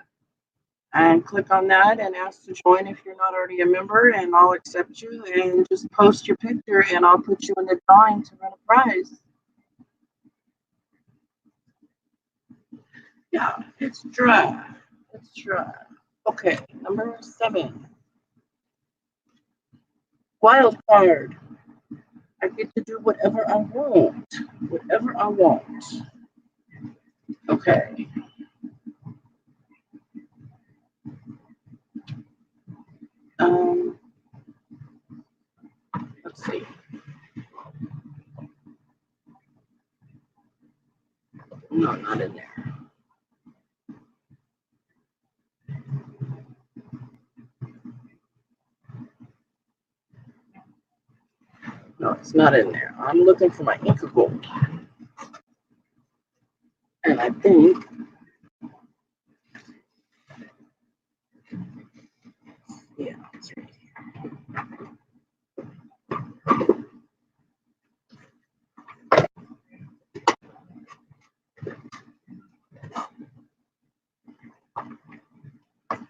And click on that and ask to join if you're not already a member, and I'll accept you, and just post your picture and I'll put you in the drawing to win a prize. Yeah, it's dry. It's dry. Okay, number 7. Wild card. I get to do whatever I want. Whatever I want. Okay. Let's see. No, not in there. No, it's not in there. I'm looking for my Inca Gold. And I think yeah, it's right here.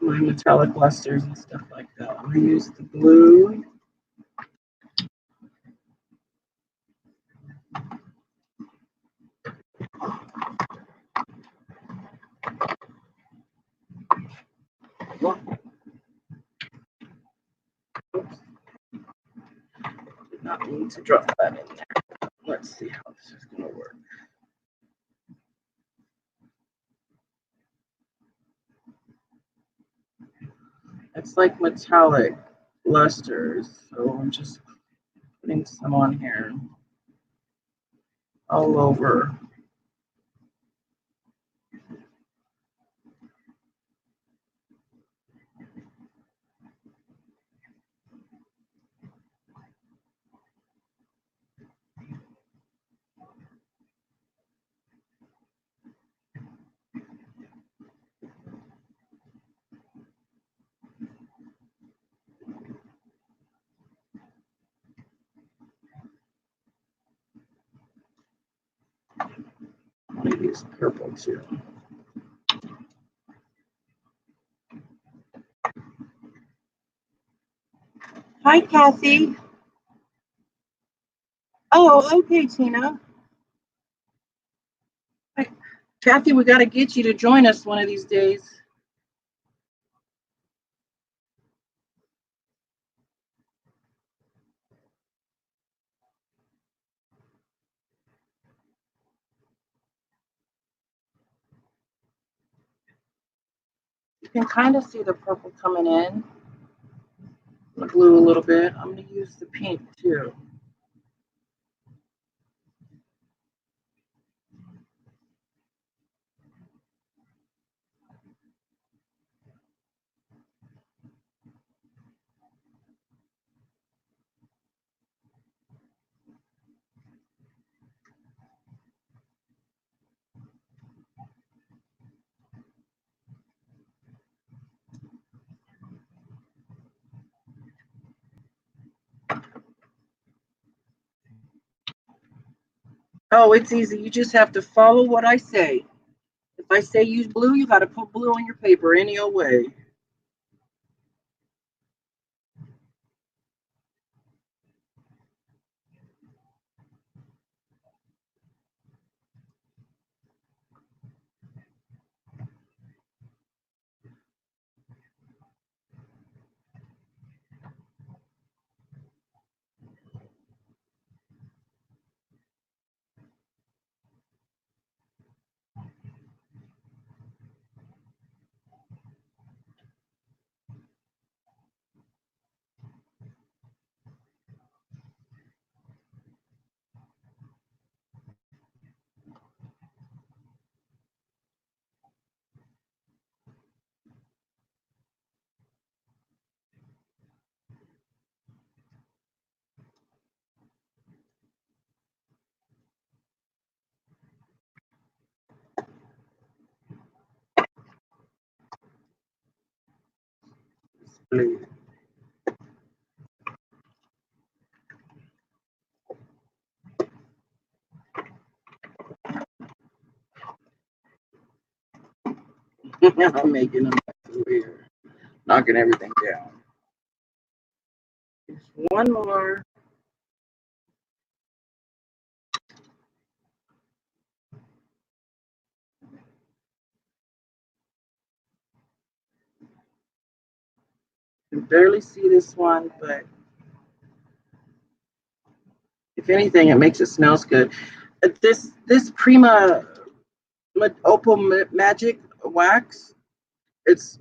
My metallic lusters and stuff like that. I'm gonna use the blue. Oops. Did not need to drop that in there. Let's see how this is gonna work. It's like metallic lusters, so I'm just putting some on here all over. I'm gonna use purple too. Hi, Kathy. Oh, okay, Tina. Hi. Kathy, we got to get you to join us one of these days. You can kind of see the purple coming in, the blue a little bit. I'm going to use the pink too. Oh, it's easy. You just have to follow what I say. If I say use blue, you got to put blue on your paper any old way. Blue. I'm making a mess over here, knocking everything down. Just one more. You can barely see this one, but if anything, it makes it smells good. This Prima Opal Magic wax, it's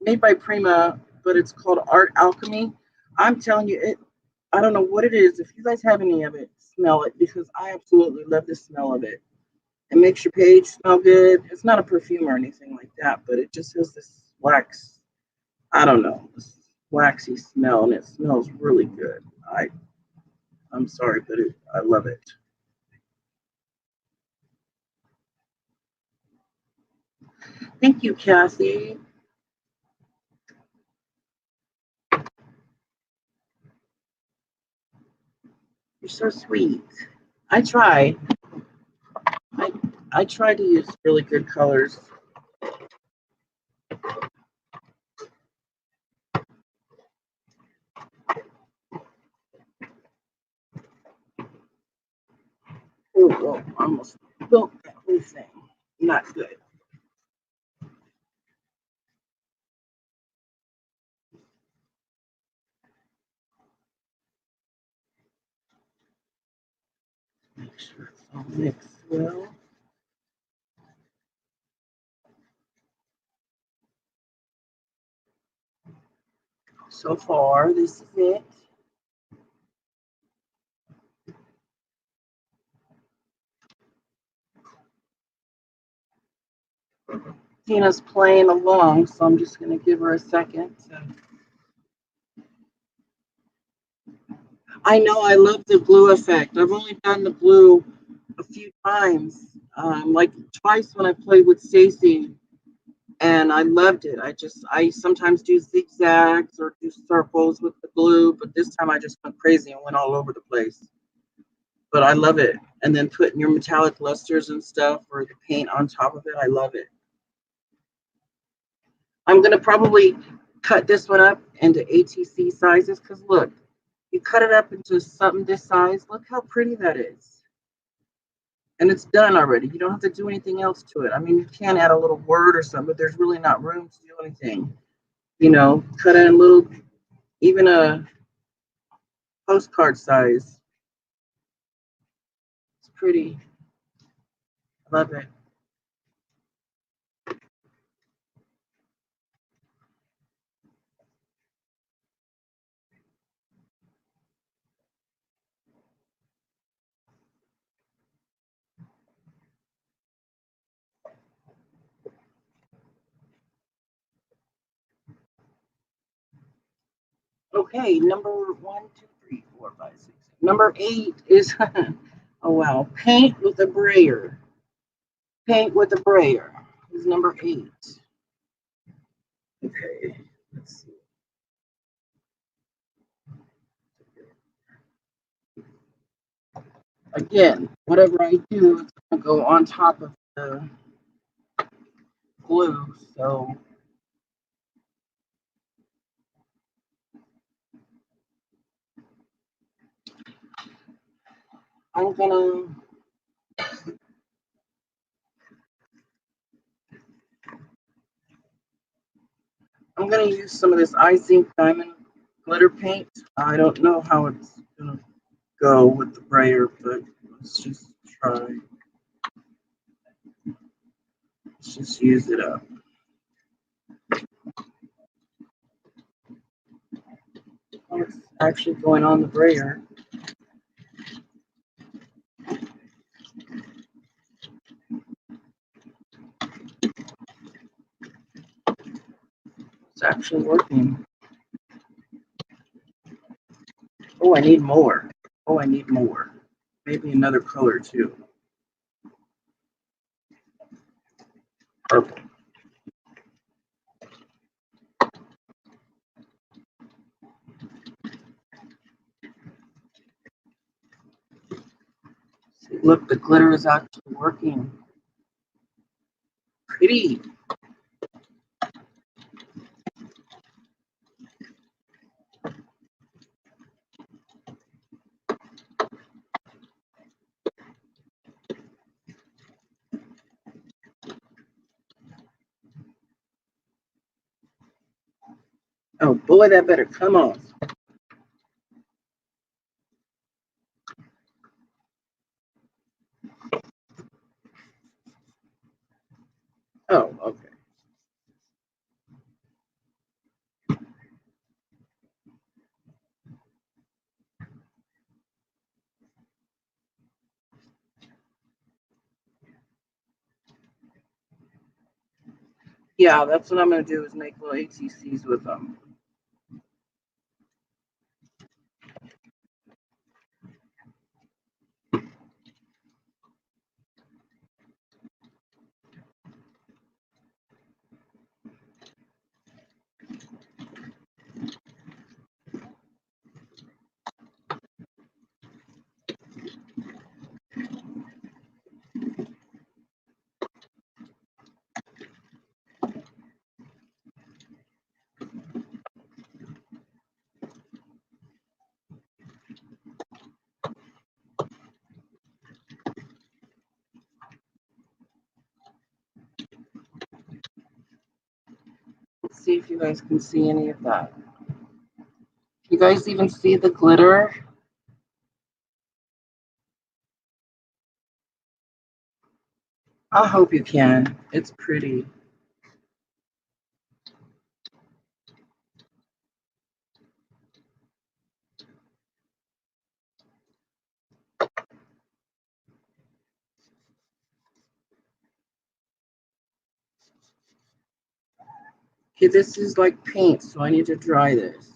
made by Prima, but it's called Art Alchemy. I'm telling you, it. I don't know what it is. If you guys have any of it, smell it because I absolutely love the smell of it. It makes your page smell good. It's not a perfume or anything like that, but it just has this wax. I don't know, this waxy smell, and it smells really good. I'm sorry, but I love it. Thank you, Kathy. You're so sweet. I try. I I try to use really good colors. Oh, I almost built that whole thing. Not good. Make sure it's all mixed well. So far, this is it. Tina's playing along, so I'm just going to give her a second. I know I love the blue effect. I've only done the blue a few times, like twice when I played with Stacy, and I loved it. I sometimes do zigzags or do circles with the glue, but this time I just went crazy and went all over the place. But I love it. And then putting your metallic lusters and stuff or the paint on top of it, I love it. I'm gonna probably cut this one up into ATC sizes because look, you cut it up into something this size. Look how pretty that is. And it's done already. You don't have to do anything else to it. I mean, you can add a little word or something, but there's really not room to do anything. Cut it in little, even a postcard size. It's pretty. I love it. Okay, number one, two, three, four, five, six. Number 8 is, oh wow, paint with a brayer. Paint with a brayer is number 8. Okay, let's see. Again, whatever I do, it's going to go on top of the glue. So I'm gonna use some of this zinc diamond glitter paint. I don't know how it's gonna go with the brayer, but let's just try. Let's just use it up. Oh, it's actually going on the brayer. It's actually working. Oh, I need more. Oh, I need more. Maybe another color too. Purple. See, look, the glitter is actually working. Pretty. Oh boy, that better come on. Oh, okay. Yeah, that's what I'm going to do is make little ATCs with them. Let's see if you guys can see any of that. You guys even see the glitter? I hope you can. It's pretty. Okay, this is like paint, so I need to dry this.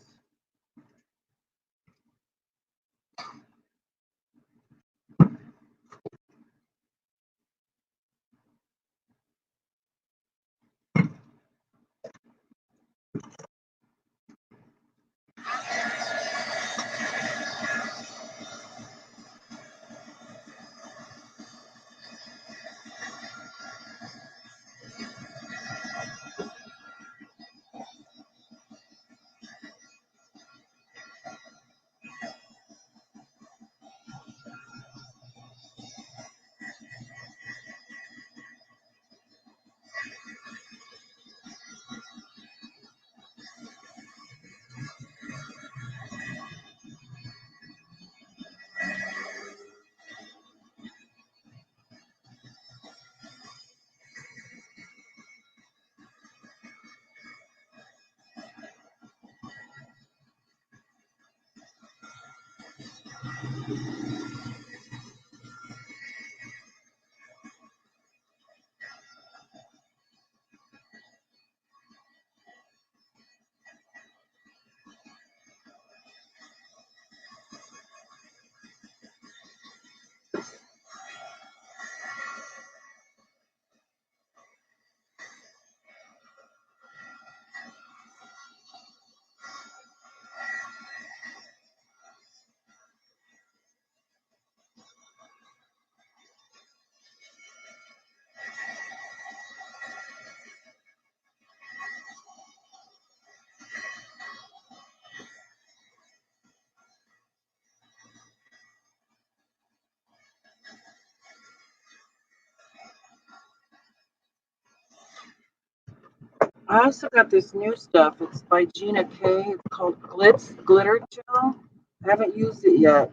I also got this new stuff. It's by Gina K. It's called Glitz Glitter Gel. I haven't used it yet,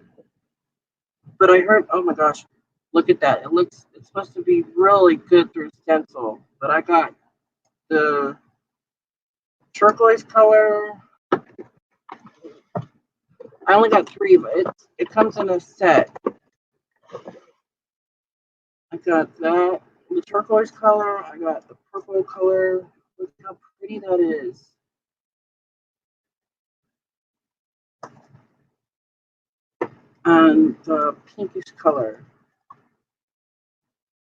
but I heard, oh my gosh, look at that. It's supposed to be really good through stencil, but I got the turquoise color. I only got three, but it comes in a set. I got that, the turquoise color. I got the purple color. Look how pretty that is. And the pinkish color.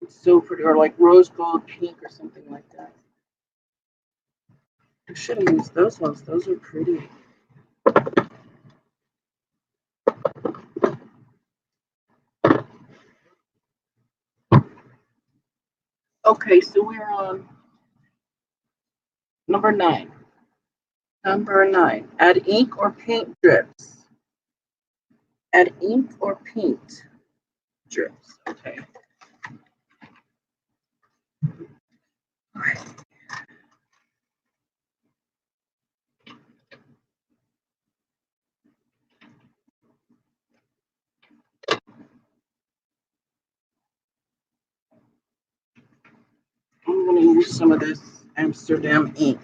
It's so pretty, or like rose gold pink or something like that. I should have used those ones. Those are pretty. Okay, so we're on number 9. Number 9. Add ink or paint drips. Add ink or paint drips. Okay. All right. I'm going to use some of this Amsterdam ink.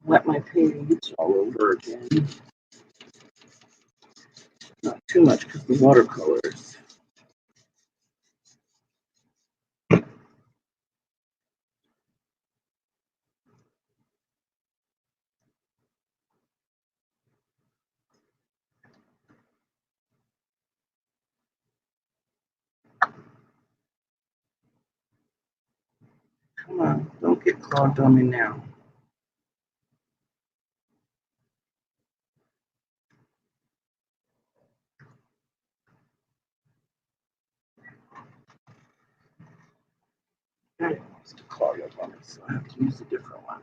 Wet my page all over again. Not too much because the watercolors. Come on, don't get clogged on me now. It wants to clog up on me, so I have to use a different one.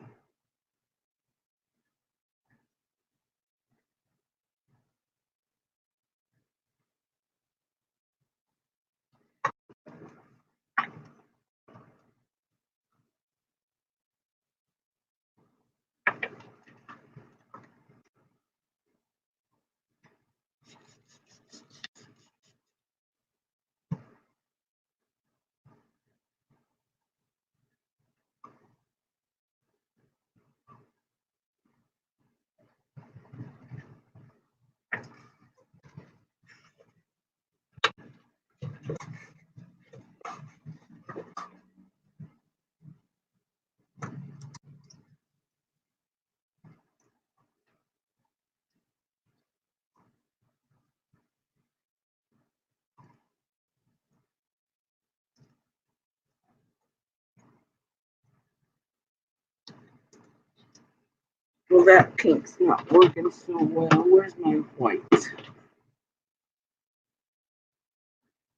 Well, that pink's not working so well. Where's my white?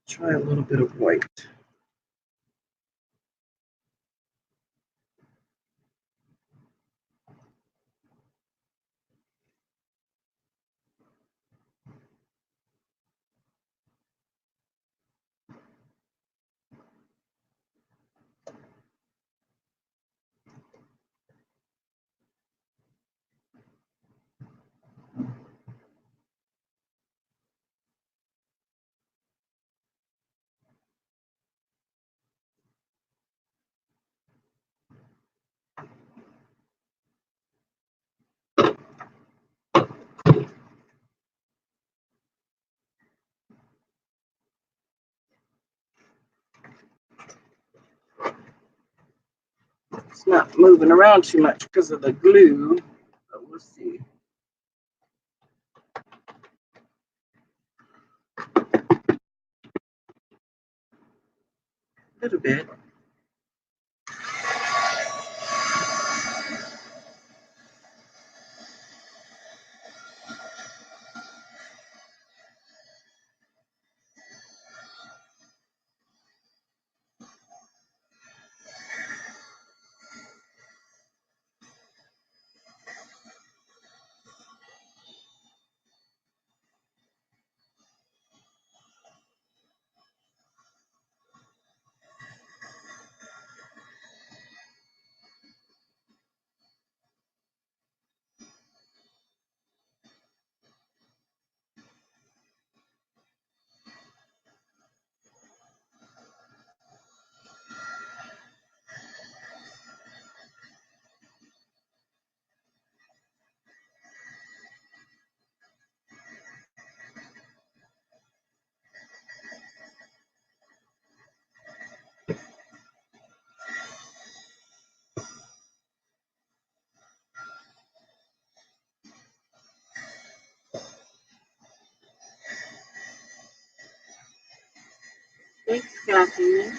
Try a little bit of white. It's not moving around too much because of the glue, but we'll see. A little bit. Thanks, Kathy.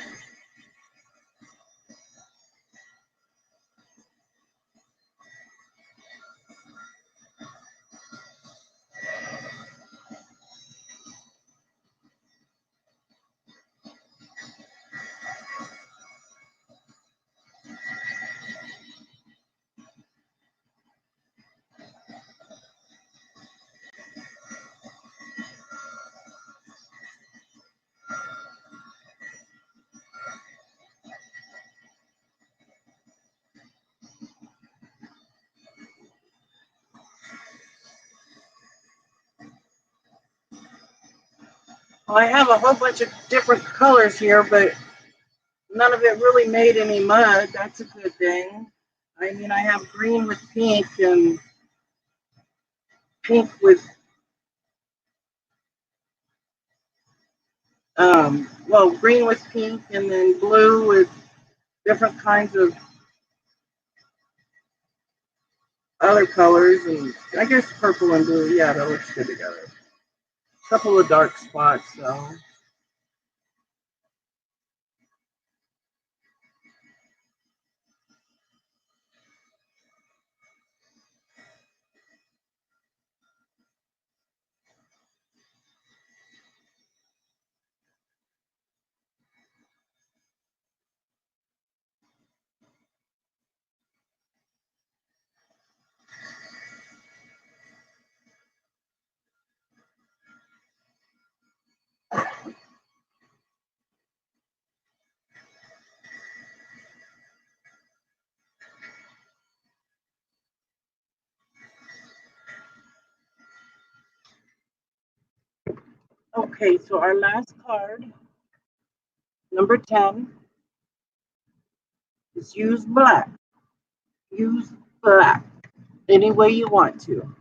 Well, I have a whole bunch of different colors here, but none of it really made any mud. That's a good thing. I mean, I have green with pink and pink with, well, green with pink and then blue with different kinds of other colors. And I guess purple and blue, yeah, that looks good together. A couple of dark spots, though. Okay, so our last card, number 10, is use black. Use black any way you want to.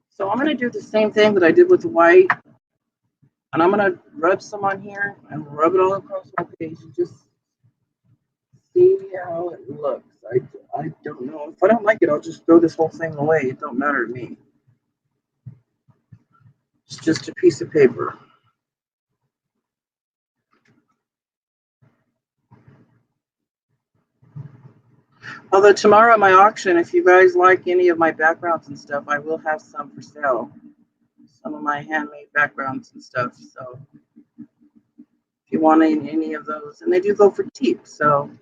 So I'm going to do the same thing that I did with the white. And I'm going to rub some on here and rub it all across my page and just see how it looks. I don't know. If I don't like it, I'll just throw this whole thing away. It don't matter to me. It's just a piece of paper. Although tomorrow at my auction, if you guys like any of my backgrounds and stuff, I will have some for sale. Some of my handmade backgrounds and stuff. So if you want any of those, and they do go for cheap. So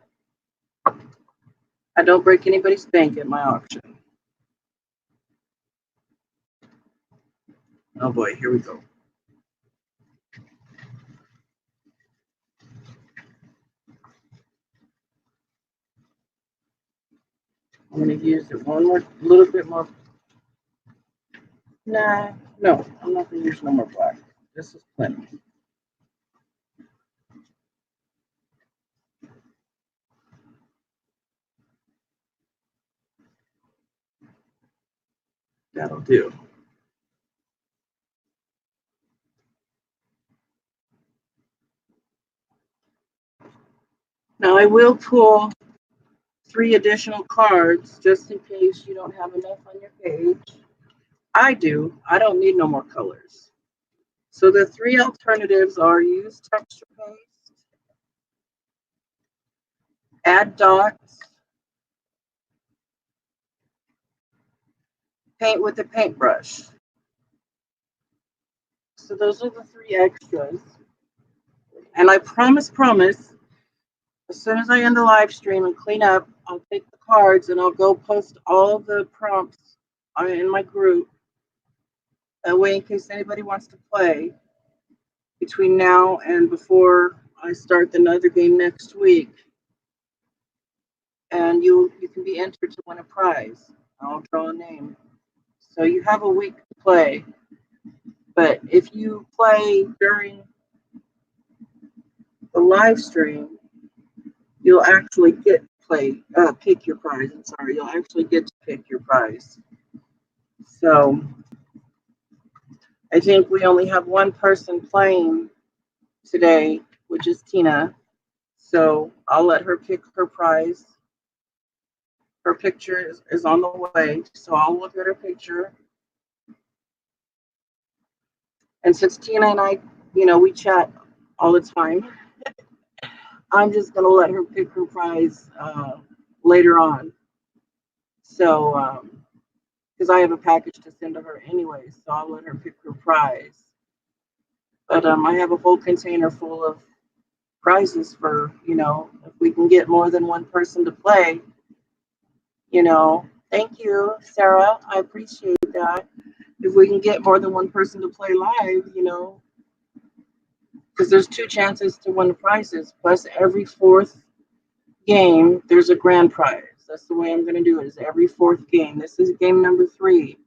I don't break anybody's bank at my auction. Oh boy, here we go. I'm going to use it one more, little bit more. Nah, no, I'm not going to use no more black. This is plenty. That'll do. Now I will pull 3 additional cards just in case you don't have enough on your page. I do. I don't need no more colors. So the 3 alternatives are use texture paste, add dots, paint with a paintbrush. So those are the 3 extras. And I promise, as soon as I end the live stream and clean up, I'll take the cards and I'll go post all the prompts in my group. That way, in case anybody wants to play between now and before I start another game next week, and you can be entered to win a prize. I'll draw a name. So you have a week to play. But if you play during the live stream, you'll actually get to pick your prize. I'm sorry, you'll actually get to pick your prize. So I think we only have one person playing today, which is Tina. So I'll let her pick her prize. Her picture is on the way, so I'll look at her picture. And since Tina and I You know, we chat all the time. I'm just gonna let her pick her prize later on. So, because I have a package to send to her anyway, so I'll let her pick her prize. But I have a whole container full of prizes for, if we can get more than one person to play, you know. Thank you, Sarah. I appreciate that. If we can get more than one person to play live, because there's two chances to win the prizes. Plus, every fourth game, there's a grand prize. That's the way I'm going to do it. Is every fourth game. This is game number 3.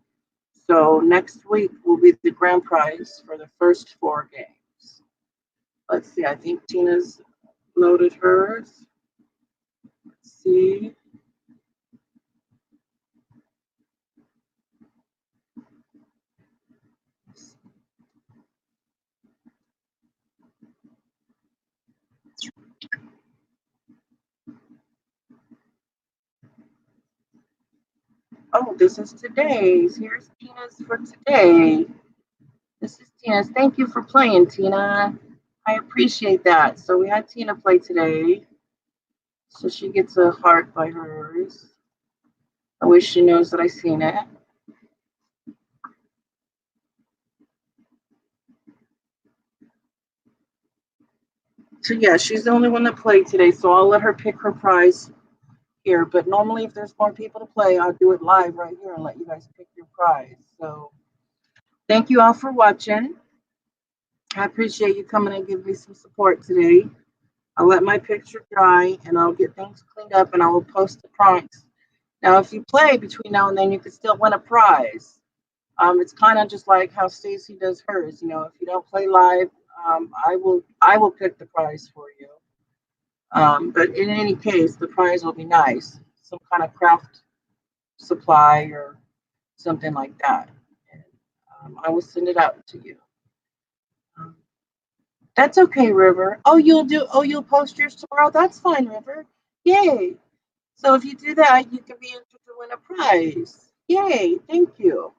So next week will be the grand prize for the first 4 games. Let's see. I think Tina's loaded hers. Let's see. Oh, this is today's. Here's Tina's for today. This is Tina's. Thank you for playing, Tina. I appreciate that. So we had Tina play today. So she gets a heart by hers. I wish she knows that I seen it. So yeah, she's the only one that played today. So I'll let her pick her prize here. But normally if there's more people to play, I'll do it live right here and let you guys pick your prize. So thank you all for watching. I appreciate you coming and giving me some support today. I'll let my picture dry and I'll get things cleaned up and I will post the prompts. Now, if you play between now and then, you can still win a prize. It's kind of just like how Stacy does hers. If you don't play live, I will pick the prize for you. But in any case, the prize will be nice, some kind of craft supply or something like that. And, I will send it out to you. Um, that's okay, River. You'll post yours tomorrow. That's fine, River. Yay! So if you do that, you can be entered to win a prize. Yay! Thank you.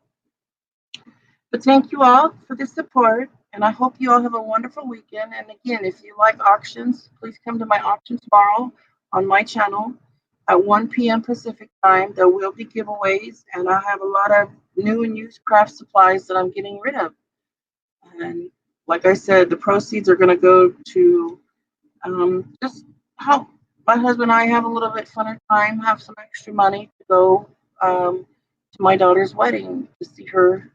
But thank you all for the support, and I hope you all have a wonderful weekend. And again, if you like auctions, please come to my auction tomorrow on my channel at 1 p.m. Pacific time. There will be giveaways, and I have a lot of new and used craft supplies that I'm getting rid of. And like I said, the proceeds are going to go to just help my husband and I have a little bit funner time, have some extra money to go to my daughter's wedding to see her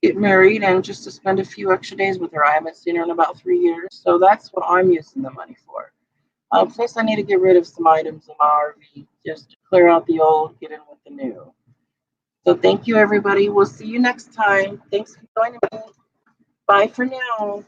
get married and just to spend a few extra days with her. I haven't seen her in about 3 years, so that's what I'm using the money for. Plus, I need to get rid of some items in my RV just to clear out the old, get in with the new. So thank you, everybody. We'll see you next time. Thanks for joining me. Bye for now.